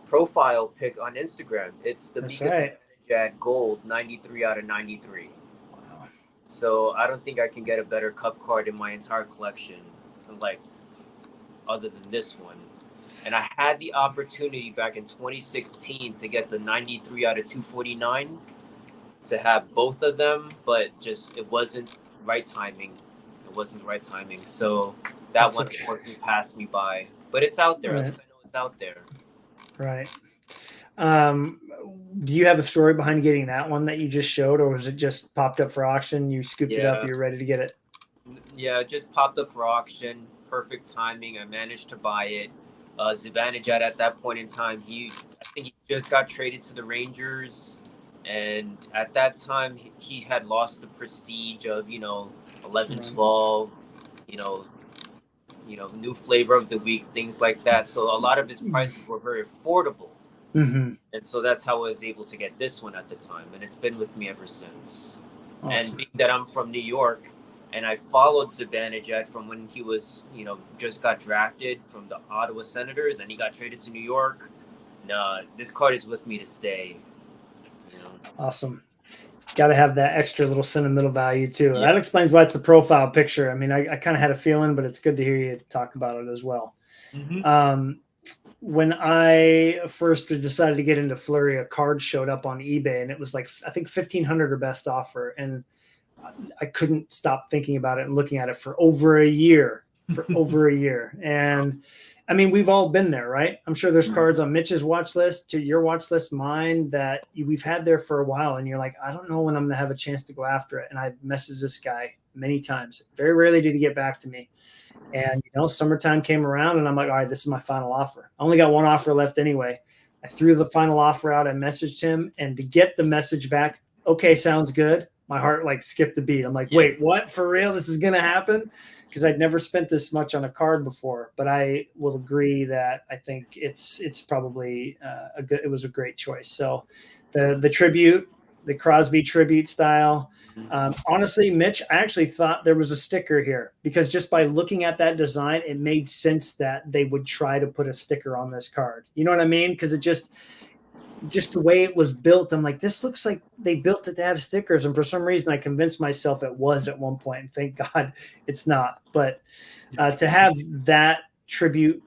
profile pic on Instagram. It's the Mika Zibanejad Gold 93 out of 93. Wow. So I don't think I can get a better cup card in my entire collection, like other than this one. And I had the opportunity back in 2016 to get the 93 out of 249 to have both of them, but just it wasn't right timing. It wasn't the right timing. So that one unfortunately passed me by. But it's out there. At least I know it's out there. Right. Do you have a story behind getting that one that you just showed, or was it just popped up for auction? You scooped it up, you're ready to get it? Yeah, it just popped up for auction. Perfect timing. I managed to buy it. Zibanejad at that point in time, I think he just got traded to the Rangers, and at that time he had lost the prestige of 11-12, new flavor of the week, things like that. So a lot of his prices were very affordable, and so that's how I was able to get this one at the time, and it's been with me ever since. Awesome. And being that I'm from New York, and I followed Zibanejad from when he was, just got drafted from the Ottawa Senators, and he got traded to New York. This card is with me to stay. Awesome. Got to have that extra little sentimental value too. Yeah. That explains why it's a profile picture. I mean, I kind of had a feeling, but it's good to hear you talk about it as well. Mm-hmm. When I first decided to get into Flurry, a card showed up on eBay, and it was like, I think 1,500 or best offer. And I couldn't stop thinking about it and looking at it for over a year, And I mean, we've all been there, right? I'm sure there's cards on Mitch's watch list, to your watch list, mine, that we've had there for a while. And you're like, I don't know when I'm going to have a chance to go after it. And I messaged this guy many times. Very rarely did he get back to me. And, summertime came around and I'm like, all right, this is my final offer. I only got one offer left anyway. I threw the final offer out. I messaged him, and to get the message back, okay, sounds good, my heart like skipped a beat. I'm like, wait, what? For real? This is going to happen? Because I'd never spent this much on a card before. But I will agree that I think it's probably it was a great choice. So the tribute, the Crosby tribute style. Honestly, Mitch, I actually thought there was a sticker here, because just by looking at that design, it made sense that they would try to put a sticker on this card. You know what I mean? Because it just the way it was built, I'm like, this looks like they built it to have stickers. And for some reason, I convinced myself it was at one point. And thank God it's not. But to have that tribute,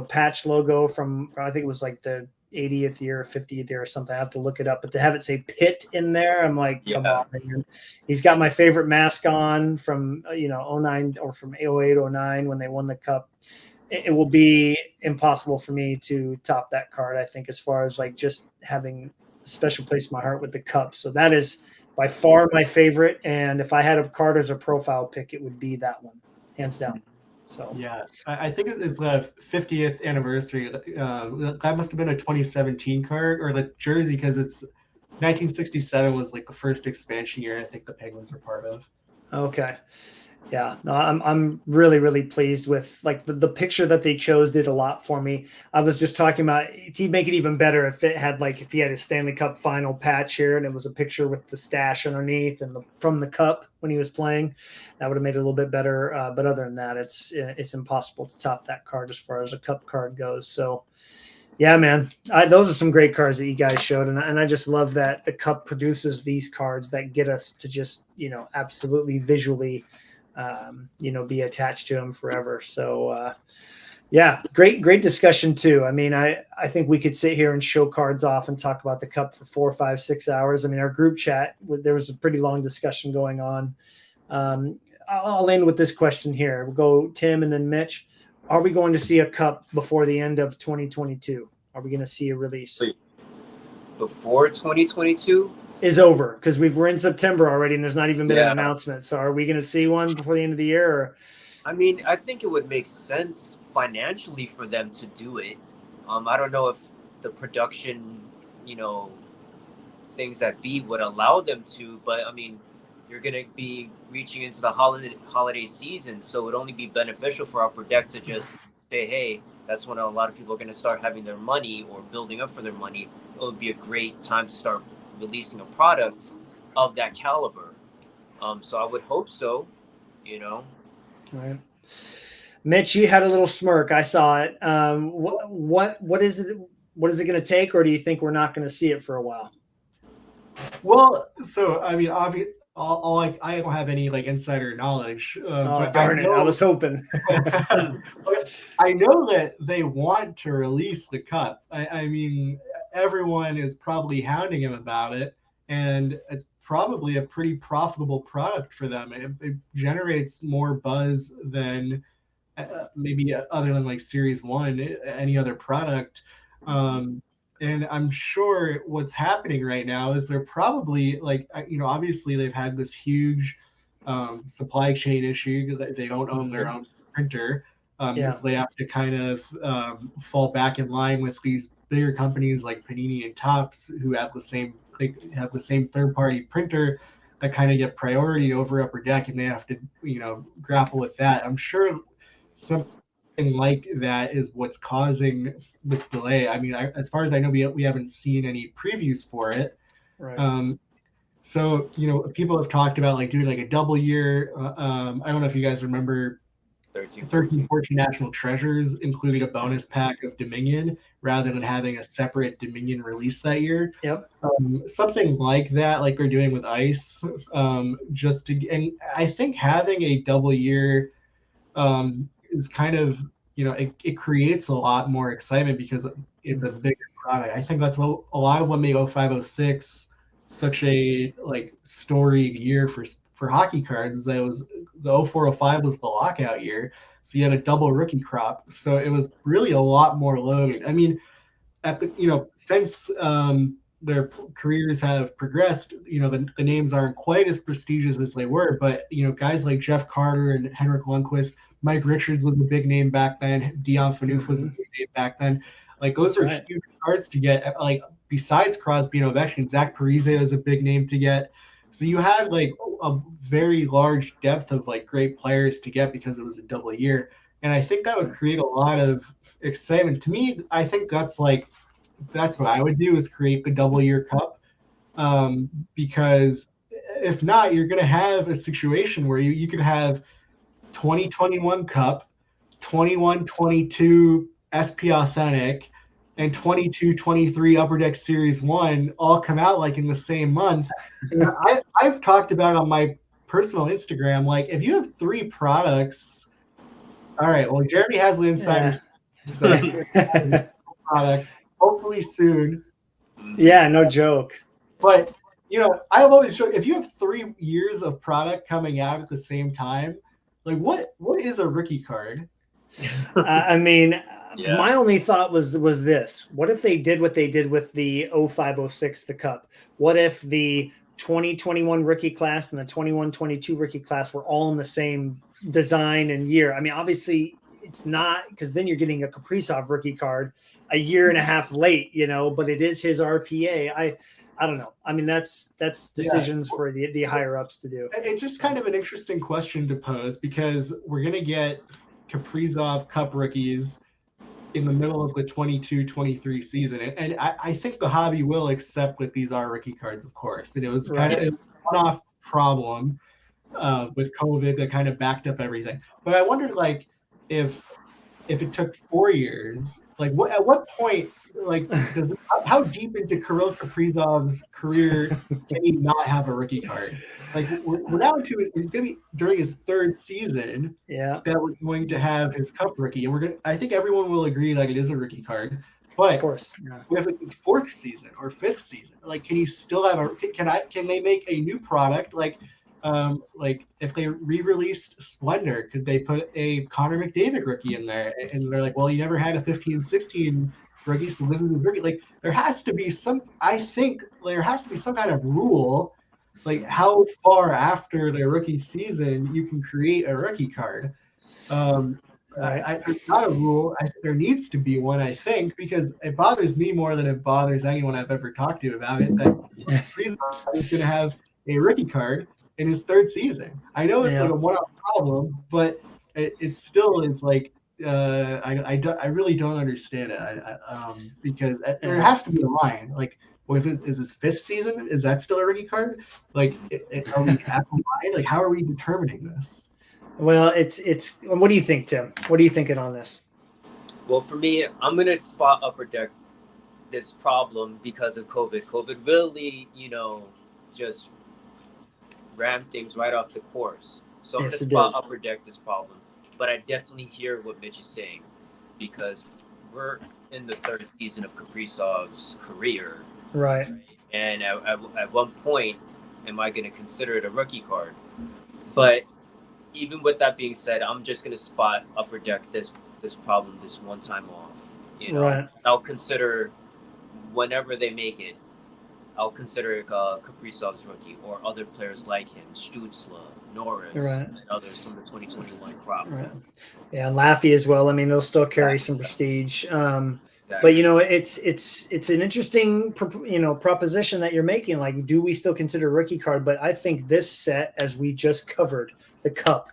patch logo from I think it was like the 80th year or 50th year or something. I have to look it up. But to have it say Pitt in there, I'm like, come on, man. He's got my favorite mask on from, 09 or from 08, 09 when they won the Cup. It will be impossible for me to top that card, I think, as far as like just having a special place in my heart with the Cup. So that is by far my favorite. And if I had a card as a profile pick, it would be that one, hands down. So yeah, I think it's the 50th anniversary. That must have been a 2017 card, or the jersey, because it's 1967 was like the first expansion year I think the Penguins were part of. Okay. Yeah, no, I'm really, really pleased with like the picture that they chose did a lot for me. I was just talking about he'd make it even better if it had like if he had his Stanley Cup final patch here and it was a picture with the stash underneath and from the cup when he was playing. That would have made it a little bit better. But other than that, it's impossible to top that card as far as a cup card goes. So yeah, man, those are some great cards that you guys showed, and I just love that the cup produces these cards that get us to just absolutely visually be attached to them forever. So yeah, great discussion too. I mean, I think we could sit here and show cards off and talk about the cup for 4, 5, 6 hours. I mean, our group chat, there was a pretty long discussion going on. I'll end with this question here. We'll go Tim and then Mitch. Are we going to see a cup before the end of 2022? Are we going to see a release? Wait, before 2022? Is over because we're in September already and there's not even been an announcement. So are we going to see one before the end of the year? Or? I mean, I think it would make sense financially for them to do it. I don't know if the production, things that be would allow them to, but I mean, you're going to be reaching into the holiday season, so it would only be beneficial for Upper Deck to just say, hey, that's when a lot of people are going to start having their money or building up for their money. It would be a great time to start releasing a product of that caliber. So I would hope so, Right. Mitch, you had a little smirk. I saw it. What is it? What is it going to take, or do you think we're not going to see it for a while? Well, so I mean, obviously, I don't have any like insider knowledge. Oh, darn it! I was hoping. I know that they want to release the cup. I mean, everyone is probably hounding him about it, and it's probably a pretty profitable product for them. It generates more buzz than maybe other than like Series 1, any other product. And I'm sure what's happening right now is they're probably like, obviously they've had this huge supply chain issue that they don't own their own printer. So they have to kind of fall back in line with these bigger companies like Panini and Topps who have the same third-party printer that kind of get priority over Upper Deck, and they have to grapple with that. I'm sure something like that is what's causing this delay. I mean, as far as I know, we haven't seen any previews for it. Right. So people have talked about like doing like a double year. I don't know if you guys remember 13, 14 National Treasures, including a bonus pack of Dominion, rather than having a separate Dominion release that year. Yep. Something like that, like we're doing with Ice. And I think having a double year is kind of, it creates a lot more excitement because it's a bigger product. I think that's a lot of what made 0506 such a like storied year for hockey cards is that it was the 0405 was the lockout year, so you had a double rookie crop, so it was really a lot more loaded. I mean, at the since their careers have progressed, the names aren't quite as prestigious as they were, but guys like Jeff Carter and Henrik Lundqvist, Mike Richards was a big name back then, Dion Phaneuf was a big name back then. Like those were huge cards to get. Like besides Crosby and Ovechkin, Zach Parise is a big name to get. So you had like a very large depth of like great players to get because it was a double year, and I think that would create a lot of excitement. To me, I think that's what I would do is create the double year cup, because if not, you're going to have a situation where you could have 2021 Cup, 21-22 SP Authentic, and 22-23 Upper Deck Series 1 all come out like in the same month. And I've talked about on my personal Instagram, like if you have 3 products, all right, well, Jeremy has the insider product, hopefully soon. Yeah, no joke. But, I've always shown if you have 3 years of product coming out at the same time, like what is a rookie card? I mean, my only thought was this: what if they did what they did with the 0506, the Cup? What if the 2021 rookie class and the 21-22 rookie class were all in the same design and year? I mean, obviously it's not, because then you're getting a Kaprizov rookie card a year and a half late, but it is his RPA. I don't know. I mean, that's decisions for the higher ups to do. It's just kind of an interesting question to pose because we're going to get Kaprizov Cup rookies in the middle of the 22-23 season. And I think the hobby will accept that these are rookie cards, of course. And it was kind of a one-off problem with COVID that kind of backed up everything. But I wondered, like, if it took 4 years, like, at what point, like, how deep into Kirill Kaprizov's career can he not have a rookie card? Like, we're now into he's going to be during his third season. Yeah, that we're going to have his cup rookie, and I think everyone will agree like it is a rookie card. But of course, if it's his fourth season or fifth season, like, can he still have can they make a new product like if they re-released Splendor, could they put a Connor McDavid rookie in there? And they're like, well, you never had a 15-16 rookie, so this is his rookie. Like, there has to be some kind of rule, like how far after the rookie season you can create a rookie card. There's not a rule. There needs to be one, I think, because it bothers me more than it bothers anyone I've ever talked to about it, that Kaprizov is going to have a rookie card in his third season. I know it's like a one-off problem, but it still is like, I really don't understand it. Because there has to be a line. Like, well, if it is his fifth season, is that still a rookie card? Like, are we at the line? Like, how are we determining this? Well, it's. What do you think, Tim? What are you thinking on this? Well, for me, I'm gonna spot Upper Deck this problem because of COVID. COVID really, just rammed things right off the course. So I'm gonna spot Upper Deck this problem. But I definitely hear what Mitch is saying, because we're in the third season of Kaprizov's career. Right. And at one point, am I going to consider it a rookie card? But even with that being said, I'm just going to spot Upper Deck this problem this one time off. Right. I'll consider, whenever they make it, I'll consider Kaprizov's rookie or other players like him, Stutzla, Norris, and others from the 2021 crop. Right. Yeah, Laffy as well. I mean, they'll still carry some prestige. But it's an interesting proposition that you're making. Like, do we still consider a rookie card? But I think this set, as we just covered, the Cup.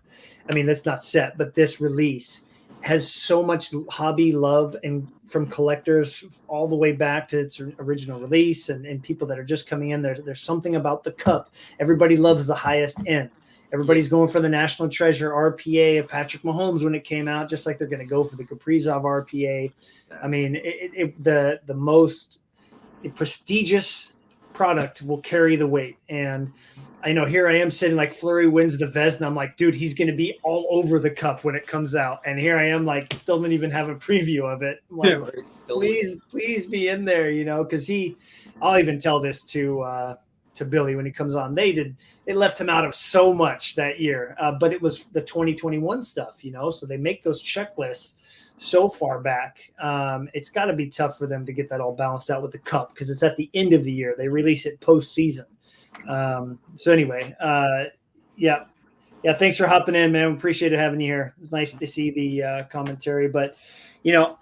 I mean, that's not set, but this release has so much hobby love, and from collectors all the way back to its original release, and people that are just coming in. There's something about the Cup. Everybody loves the highest end. Everybody's going for the National Treasure RPA of Patrick Mahomes when it came out, just like they're going to go for the Kaprizov RPA. I mean, the most prestigious product will carry the weight. And I know here I am sitting like Fleury wins the Vezina. I'm like, dude, he's going to be all over the Cup when it comes out. And here I am, like, still didn't even have a preview of it. Like, please be in there, because I'll even tell this to Billy when he comes on. It left him out of so much that year, but it was the 2021 stuff, so they make those checklists so far back. It's got to be tough for them to get that all balanced out with the Cup, because it's at the end of the year. They release it postseason. So anyway, thanks for hopping in, man. Appreciate it having you here. It's nice to see the commentary, but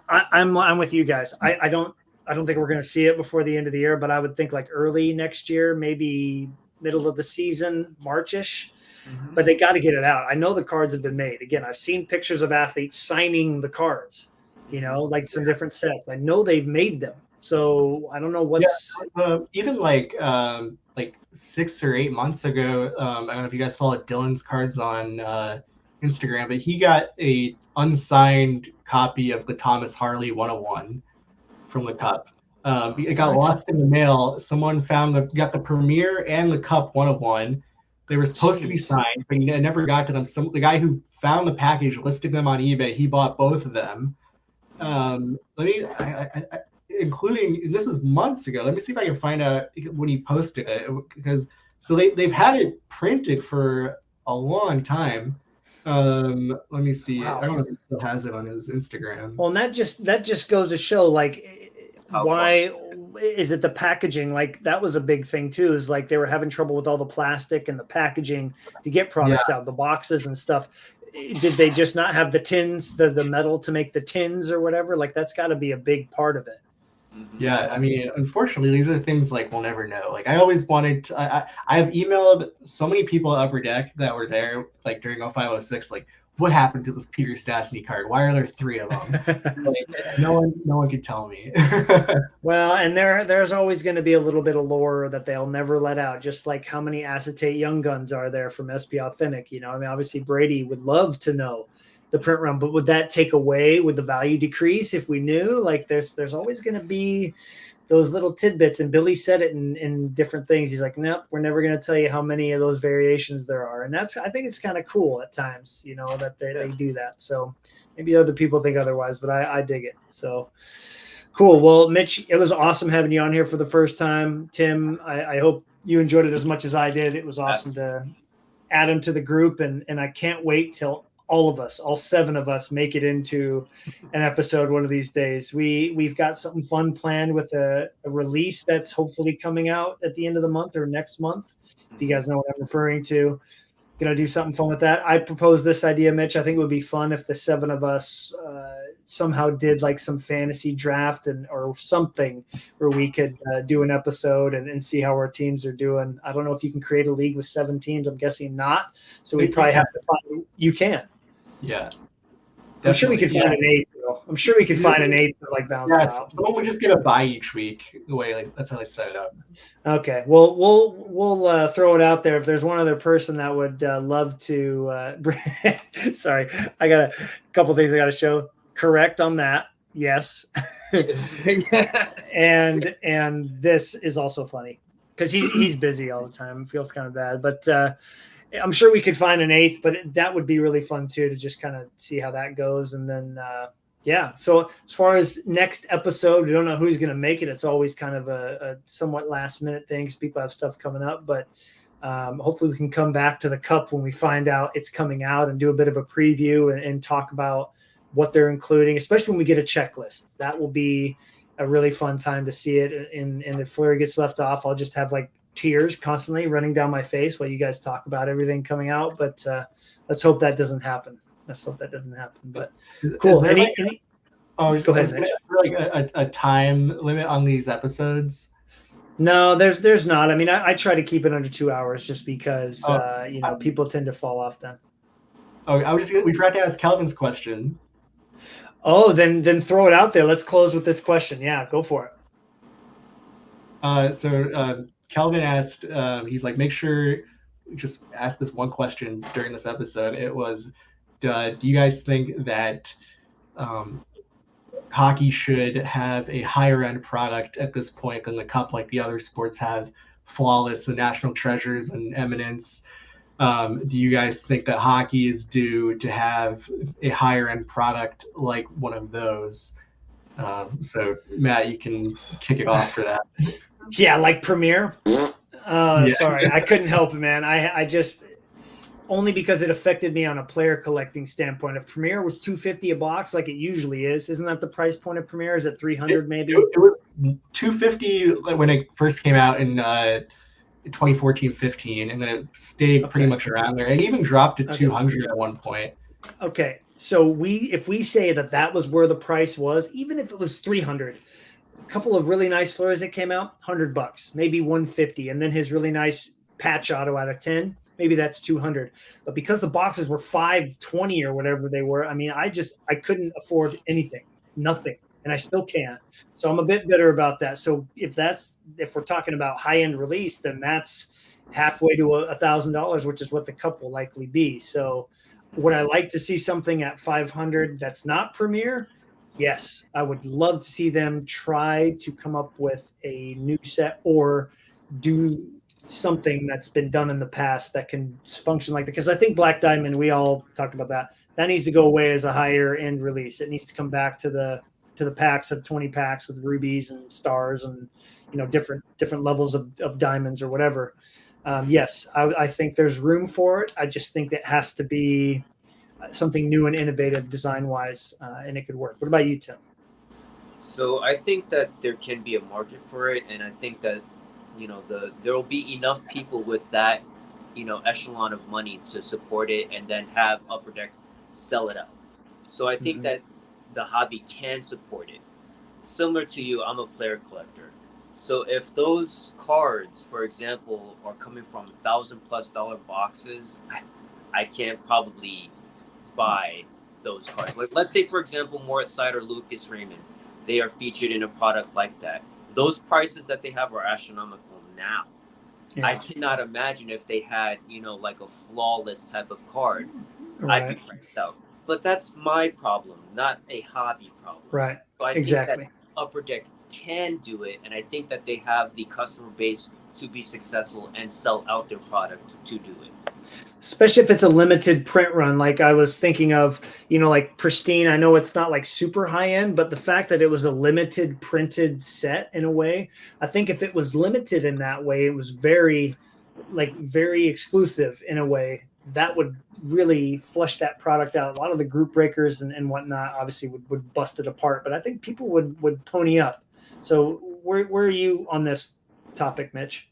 I'm with you guys. I don't think we're going to see it before the end of the year, but I would think like early next year, maybe middle of the season, March-ish. Mm-hmm. But they got to get it out. I know the cards have been made. Again, I've seen pictures of athletes signing the cards, like some different sets. I know they've made them. So I don't know what's even like 6 or 8 months ago. I don't know if you guys followed Dylan's cards on Instagram, but he got a unsigned copy of the Thomas Harley 101 from the Cup. It got lost in the mail. Someone got the Premier and the Cup 101. They were supposed to be signed, but he never got to them. The guy who found the package listed them on eBay. He bought both of them. Including, this was months ago. Let me see if I can find out when he posted it, because they've had it printed for a long time. Let me see. Wow. I don't know if he still has it on his Instagram. Well, and that just goes to show, like, why is it the packaging? Like, that was a big thing too, is like they were having trouble with all the plastic and the packaging to get products out, the boxes and stuff. Did they just not have the tins, the metal to make the tins or whatever? Like, that's got to be a big part of it. Yeah, I mean, unfortunately, these are things like we'll never know. Like I always wanted to, I have emailed so many people at Upper Deck that were there like during 0506, like what happened to this Peter Stastny card? Why are there 3 of them? Like, no one could tell me. Well, and there's always going to be a little bit of lore that they'll never let out, just like how many acetate young guns are there from SP Authentic. You know, I mean, obviously Brady would love to know the print run, but would that take away? Would the value decrease if we knew? Like, there's always going to be those little tidbits. And Billy said it in different things. He's like, nope, we're never going to tell you how many of those variations there are. And I think it's kind of cool at times, you know, that they do that. So maybe other people think otherwise, but I dig it. So cool. Well, Mitch, it was awesome having you on here for the first time. Tim, I hope you enjoyed it as much as I did. It was awesome to add him to the group, and I can't wait till all 7 of us make it into an episode one of these days. We've got something fun planned with a release that's hopefully coming out at the end of the month or next month. If you guys know what I'm referring to, gonna do something fun with that. I proposed this idea, Mitch. I think it would be fun if the 7 of us somehow did like some fantasy draft or something where we could do an episode and see how our teams are doing. I don't know if you can create a league with 7 teams. I'm guessing not. So we probably have to find. You can. Yeah. I'm sure we could find an 8. I'm sure we could find an 8 to like bounce out. Someone would just get a bye each week. The way like that's how they set it up. Okay. Well, we'll throw it out there. If there's one other person that would love to, sorry, I got a couple things I got to show. Correct on that. Yes. and this is also funny because he's busy all the time. Feels kind of bad, but I'm sure we could find an 8th, but that would be really fun too, to just kind of see how that goes. And then, yeah. So as far as next episode, we don't know who's going to make it. It's always kind of a somewhat last minute thing because people have stuff coming up, but hopefully we can come back to the Cup when we find out it's coming out and do a bit of a preview and talk about what they're including, especially when we get a checklist. That will be a really fun time to see it. And if Fleury gets left off, I'll just have like tears constantly running down my face while you guys talk about everything coming out. But let's hope that doesn't happen. But cool. Go ahead, Mitch. Like a time limit on these episodes? No, there's not. I mean, I try to keep it under 2 hours just because people tend to fall off then. Oh, we forgot to ask Calvin's question. Oh, then throw it out there. Let's close with this question. Yeah, go for it. So Calvin asked, he's like, make sure just ask this one question during this episode. It was, do you guys think that hockey should have a higher end product at this point than the Cup, like the other sports have, Flawless and National Treasures and Eminence? Do you guys think that hockey is due to have a higher end product like one of those? So Matt, you can kick it off for that. Yeah, like Premier. Sorry, I couldn't help it, man. I just only because it affected me on a player collecting standpoint. If Premier was $250 a box, like it usually is, isn't that the price point of Premier? Is it $300 maybe? It was $250 when it first came out in 2014-15, and then it stayed pretty much around there. It even dropped to $200 at one point. Okay, so if we say that was where the price was, even if it was $300. A couple of really nice Fleuries that came out, $100, maybe $150, and then his really nice patch auto out of 10, maybe that's $200. But because the boxes were $520 or whatever they were, I mean, I couldn't afford nothing, and I still can't. So I'm a bit bitter about that. So if we're talking about high end release, then that's halfway to $1,000, which is what the Cup will likely be. So would I like to see something at $500 that's not Premier? Yes, I would love to see them try to come up with a new set or do something that's been done in the past that can function like that. Because I think Black Diamond, we all talked about that needs to go away as a higher end release. It needs to come back to the packs of 20 packs with rubies and stars and different levels of diamonds or whatever. Yes, I think there's room for it. I just think that has to be something new and innovative design-wise, and it could work. What about you, Tim? So I think that there can be a market for it, and I think that there will be enough people with that echelon of money to support it, and then have Upper Deck sell it out. So I think that the hobby can support it. similar to you, I'm a player collector. So if those cards, for example, are coming from $1,000+ boxes, I can't probably buy those cards. Like, let's say, for example, Moritz Side or Lucas Raymond, they are featured in a product like that. Those prices that they have are astronomical now. Yeah. I cannot imagine if they had, like a flawless type of card, Right. I'd be priced out. But that's my problem, not a hobby problem. Right. So I Exactly. think that Upper Deck can do it, and I think that they have the customer base to be successful and sell out their product to do it. Especially if it's a limited print run, like I was thinking of, like Pristine. I know it's not like super high end, but the fact that it was a limited printed set in a way, I think if it was limited in that way, it was very exclusive in a way, that would really flush that product out. A lot of the group breakers and whatnot obviously would bust it apart, but I think people would pony up. So where are you on this topic, Mitch?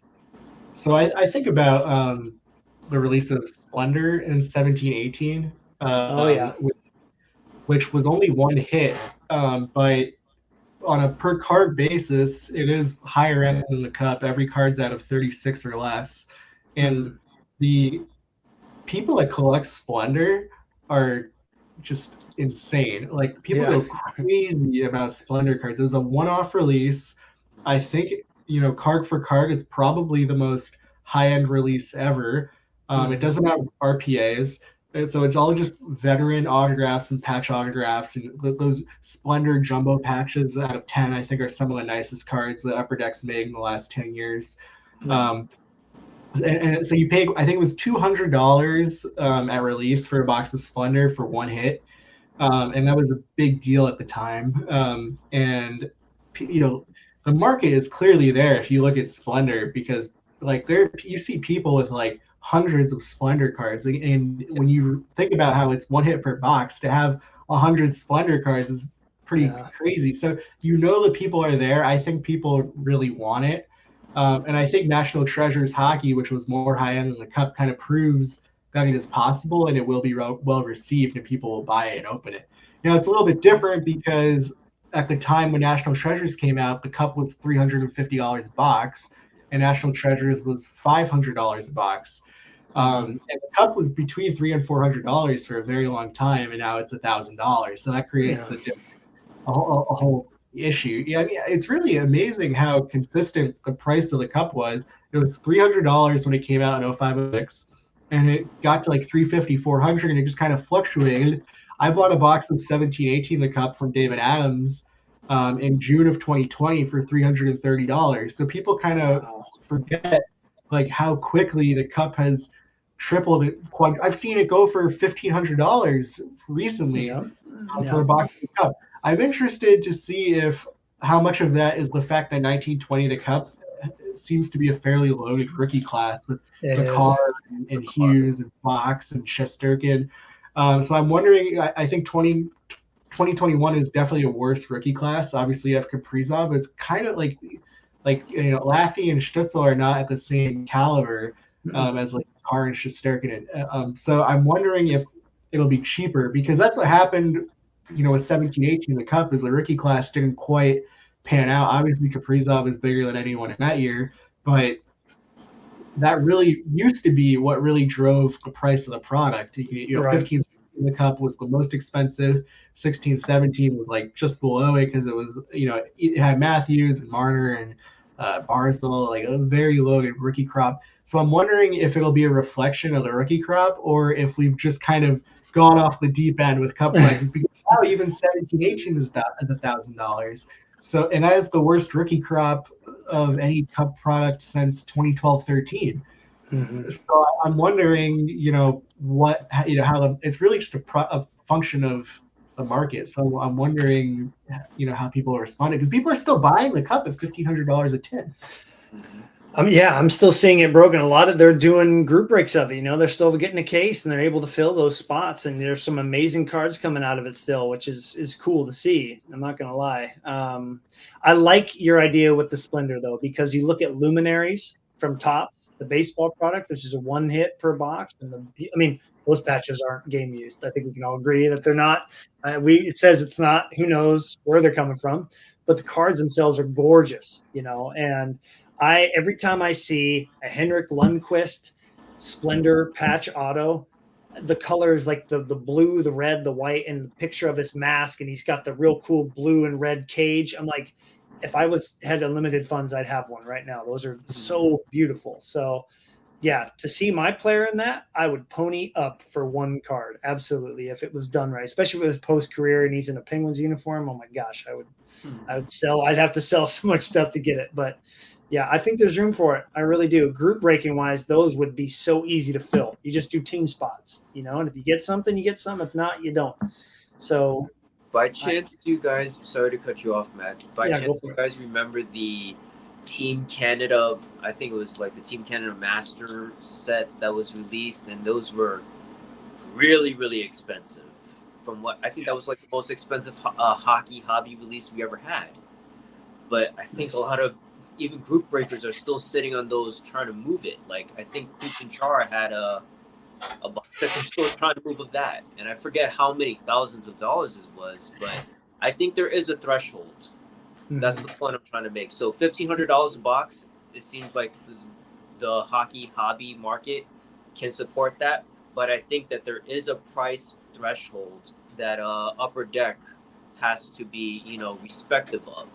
So I think about the release of Splendor in 1718, which was only one hit, but on a per card basis, it is higher end than the Cup. Every card's out of 36 or less, and the people that collect Splendor are just insane. Like, people go crazy about Splendor cards. It was a one-off release. I think, card for card, it's probably the most high-end release ever. It doesn't have RPAs, and so it's all just veteran autographs and patch autographs, and those Splendor jumbo patches out of 10, I think, are some of the nicest cards that Upper Deck's made in the last 10 years. And so you pay, I think it was $200 at release for a box of Splendor for one hit, and that was a big deal at the time. And the market is clearly there if you look at Splendor, because you see people with like hundreds of Splendor cards, and when you think about how it's one hit per box, to have 100 Splendor cards is pretty crazy. So the people are there. I think people really want it. And I think National Treasures Hockey, which was more high-end than the Cup, kind of proves that it is possible, and it will be well received, and people will buy it and open it. It's a little bit different because at the time when National Treasures came out, the Cup was $350 a box, and National Treasures was $500 a box. And the Cup was between $300 and $400 for a very long time, and now it's $1,000. So that creates a whole issue. Yeah, I mean, it's really amazing how consistent the price of the Cup was. It was $300 when it came out in 0506, and it got to like $350, $400, and it just kind of fluctuated. I bought a box of 1718 the Cup from David Adams in June of 2020 for $330. So people kind of forget like how quickly the Cup has tripled it. I've seen it go for $1,500 recently for a box of the Cup. I'm interested to see how much of that is the fact that 1920 the Cup seems to be a fairly loaded rookie class with Picard and Hughes and Fox and Shesterkin. So I'm wondering, I think 2021 is definitely a worse rookie class. Obviously, you have Kaprizov. It's kind of like Laffy and Stützle are not at the same caliber as like Carr and Shesterkin. So I'm wondering if it'll be cheaper, because that's what happened. With 1718, the Cup is the rookie class didn't quite pan out. Obviously, Kaprizov is bigger than anyone in that year, but that really used to be what really drove the price of the product. 15 in the Cup was the most expensive. 16-17 was like just below it because it was, it had Matthews and Marner and Barzal, like a very loaded rookie crop. So I'm wondering if it'll be a reflection of the rookie crop, or if we've just kind of gone off the deep end with Cup prices, because now even 1718 is $1,000. So, and that is the worst rookie crop of any Cup product since 2012-13. So I'm wondering, how it's really just a function of the market. So I'm wondering, how people are responding, because people are still buying the Cup at $1,500 a tin. I'm still seeing it broken. A lot of they're doing group breaks of it. They're still getting a case and they're able to fill those spots. And there's some amazing cards coming out of it still, which is cool to see. I'm not going to lie. I like your idea with the Splendor though, because you look at Luminaries from Topps, the baseball product, which is a one hit per box. And those patches aren't game used. I think we can all agree that they're not. It says it's not. Who knows where they're coming from? but the cards themselves are gorgeous, and every time I see a Henrik Lundqvist Splendor patch auto, the colors like the blue, the red, the white, and the picture of his mask, and he's got the real cool blue and red cage. I'm like, if I had unlimited funds, I'd have one right now. Those are so beautiful. So yeah, to see my player in that, I would pony up for one card. Absolutely. If it was done right, especially with his post career and he's in a Penguins uniform. Oh my gosh, I would sell. I'd have to sell so much stuff to get it. But yeah, I think there's room for it. I really do. Group breaking wise, those would be so easy to fill. You just do team spots, and if you get something, you get some. If not, you don't. So by chance, you guys, sorry to cut you off, Matt. By Yeah, chance, you guys remember the Team Canada, I think it was like the Team Canada Master set that was released, and those were really, really expensive. From what I think that was like the most expensive hockey hobby release we ever had. But I think a lot of even group breakers are still sitting on those, trying to move it. Like I think Kuchinchar had a box that they're still trying to move of that, and I forget how many thousands of dollars it was, but I think there is a threshold. That's the point I'm trying to make. So $1,500 a box, it seems like the hockey hobby market can support that, but I think that there is a price threshold that Upper Deck has to be, respective of.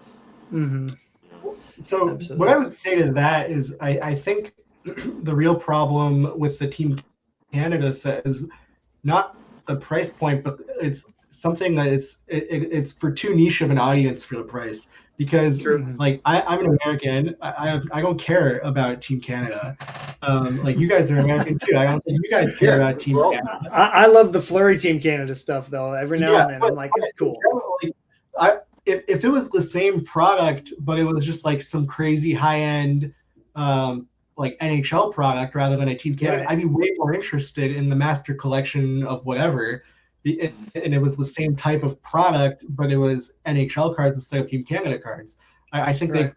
So Absolutely. what I would say to that is I think the real problem with the Team Canada set is not the price point, but it's something that it's for too niche of an audience for the price. Because like I'm an American, I don't care about Team Canada. Like you guys are American too. I don't think you guys care about Team Canada. I love the Flurry Team Canada stuff though. Every now and then I'm like, it's cool. If it was the same product, but it was just like some crazy high end like NHL product rather than a Team Canada, I'd be way more interested in the Master Collection of whatever. And it was the same type of product, but it was NHL cards instead of Team Canada cards. I think they,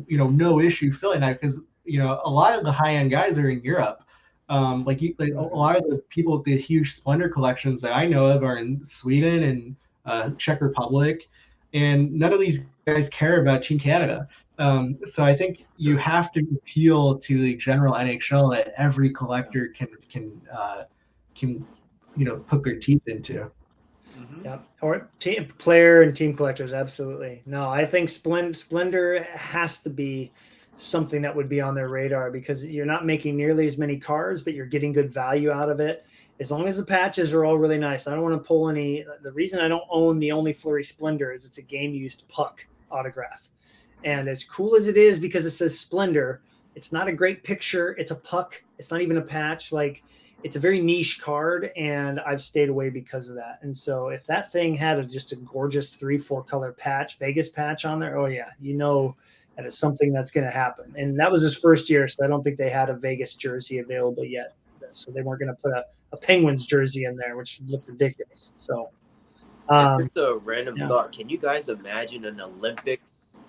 no issue filling that because a lot of the high end guys are in Europe. A lot of the people with the huge Splendor collections that I know of are in Sweden and Czech Republic, and none of these guys care about Team Canada. So I think you have to appeal to the general NHL that every collector can put their teeth into. Yeah, or player and team collectors, absolutely. No, I think Splendor has to be something that would be on their radar because you're not making nearly as many cards, but you're getting good value out of it. As long as the patches are all really nice. I don't want to pull any. The reason I don't own the only Flurry Splendor is it's a game-used puck autograph. And as cool as it is because it says Splendor, it's not a great picture. It's a puck. It's not even a patch. Like, it's a very niche card, and I've stayed away because of that. And so if that thing had just a gorgeous 3-4 color patch, Vegas patch on there, oh yeah, that is something that's going to happen. And that was his first year, so I don't think they had a Vegas jersey available yet. So they weren't going to put a Penguins jersey in there, which would look ridiculous. So just a random thought. Can you guys imagine an Olympics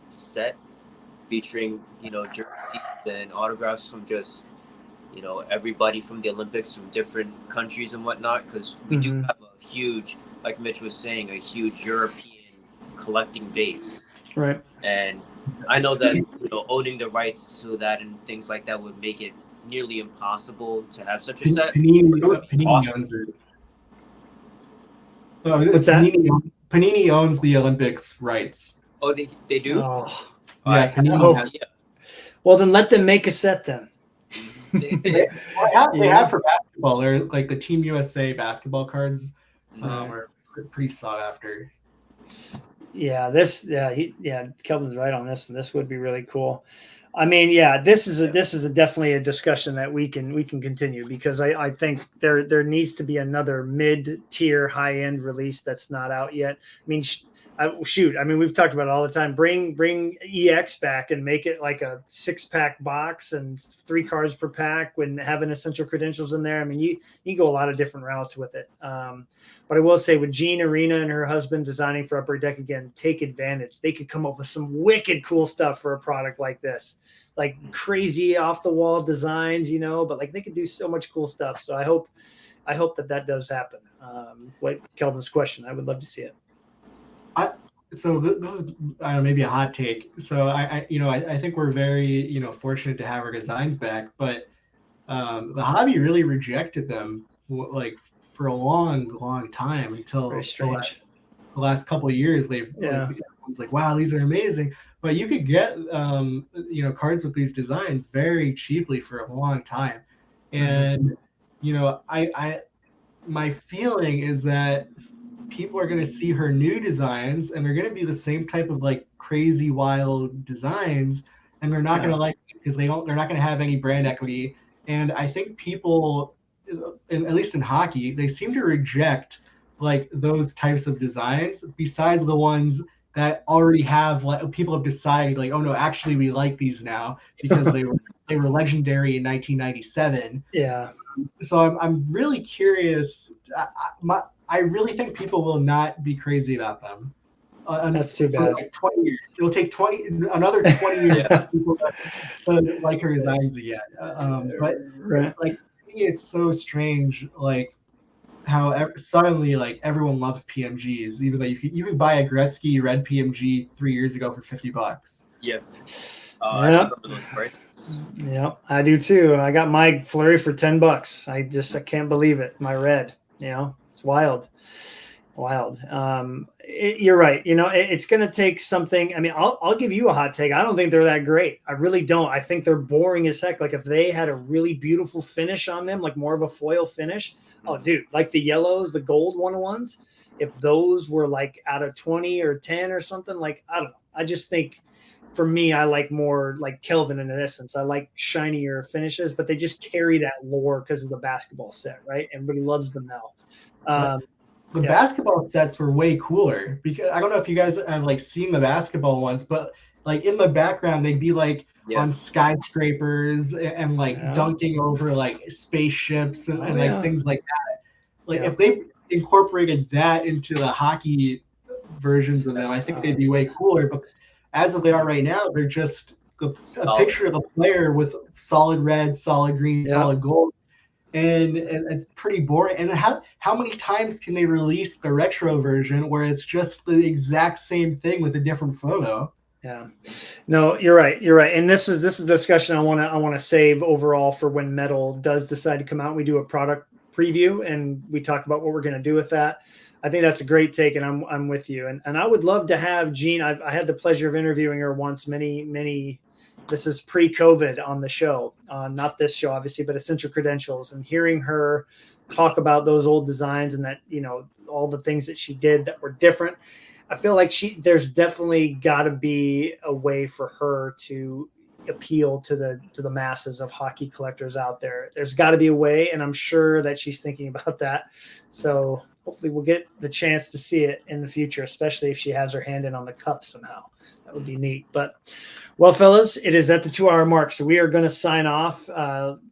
set featuring, jerseys and autographs from just everybody from the Olympics from different countries and whatnot, because we do have a huge, like Mitch was saying, a huge European collecting base. Right. And I know that, owning the rights to that and things like that would make it nearly impossible to have such a set. Panini owns it. What's that? Panini owns the Olympics rights. Oh, they do? Oh. Yeah, Panini has. Yeah. Well, then let them make a set then. They have for basketball. They're like the Team USA basketball cards are pretty sought after. Yeah, Kelvin's right on this, and this would be really cool. I mean, this is definitely a discussion that we can continue because I think there needs to be another mid-tier high-end release that's not out yet. I mean, we've talked about it all the time. Bring EX back and make it like a 6-pack box and 3 cards per pack when having essential credentials in there. I mean, you go a lot of different routes with it. But I will say with Jean Arena and her husband designing for Upper Deck again, take advantage. They could come up with some wicked cool stuff for a product like this, like crazy off the wall designs, but like they could do so much cool stuff. So I hope that does happen. What Kelvin's question, I would love to see it. so this is maybe a hot take. So I think we're very fortunate to have our designs back, but the hobby really rejected them like for a long time until Very strange. the last couple of years. They've everyone's like, wow, these are amazing. But you could get cards with these designs very cheaply for a long time, and I my feeling is that people are going to see her new designs and they're going to be the same type of like crazy wild designs, and they're not going to like it because they're not going to have any brand equity. And I think people, at least in hockey, they seem to reject like those types of designs besides the ones that already have, like, people have decided like, oh no, actually we like these now because they were legendary in 1997. Yeah. So I'm really curious. I really think people will not be crazy about them. That's too bad. Like 20 years. It will take another 20 years for people to like her designs again. But like, to me, it's so strange, like how suddenly like everyone loves PMGs, even though you could buy a Gretzky red PMG 3 years ago for $50. Yeah. I remember those prices. Yeah, I do too. I got my Fleury for $10. I can't believe it. My red, it's wild. You're right. It's going to take something. I mean, I'll give you a hot take. I don't think they're that great. I really don't. I think they're boring as heck. Like if they had a really beautiful finish on them, like more of a foil finish. Oh, dude, like the yellows, the gold 101s. If those were like out of 20 or 10 or something, like, I don't know. I just think, for me, I like more like Kelvin in essence. I like shinier finishes, but they just carry that lore because of the basketball set, right? Everybody loves them now. The basketball sets were way cooler because I don't know if you guys have like seen the basketball ones, but like in the background they'd be like on skyscrapers and like dunking over like spaceships and like things like that. Like if they incorporated that into the hockey versions of them, I think they'd be way cooler. But as of they are right now, they're just a picture of a player with solid red, solid green, solid gold, and it's pretty boring. And how many times can they release the retro version where it's just the exact same thing with a different photo? Yeah, no, you're right. And this is a discussion I want to save overall for when Metal does decide to come out. We do a product preview and we talk about what we're going to do with that. I think that's a great take, and I'm with you. And I would love to have Jean. I had the pleasure of interviewing her once, many. This is pre-COVID on the show, not this show obviously, but Essential Credentials, and hearing her talk about those old designs and that all the things that she did that were different. I feel like there's definitely got to be a way for her to appeal to the masses of hockey collectors out there. There's got to be a way, and I'm sure that she's thinking about that. So hopefully we'll get the chance to see it in the future, especially if she has her hand in on the cup somehow. That would be neat. But, well, fellas, it is at the 2-hour mark, so we are going to sign off.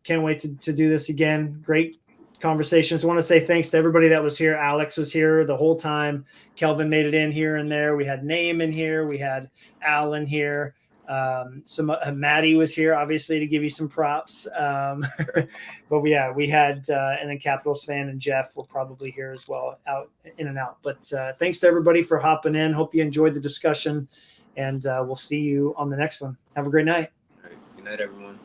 Can't wait to do this again. Great conversations. I want to say thanks to everybody that was here. Alex was here the whole time. Kelvin made it in here and there. We had Name in here. We had Alan here. Maddie was here, obviously, to give you some props. But we had, and then Capitals fan and Jeff were probably here as well, in and out. But thanks to everybody for hopping in. Hope you enjoyed the discussion, and we'll see you on the next one. Have a great night. All right. Good night, everyone.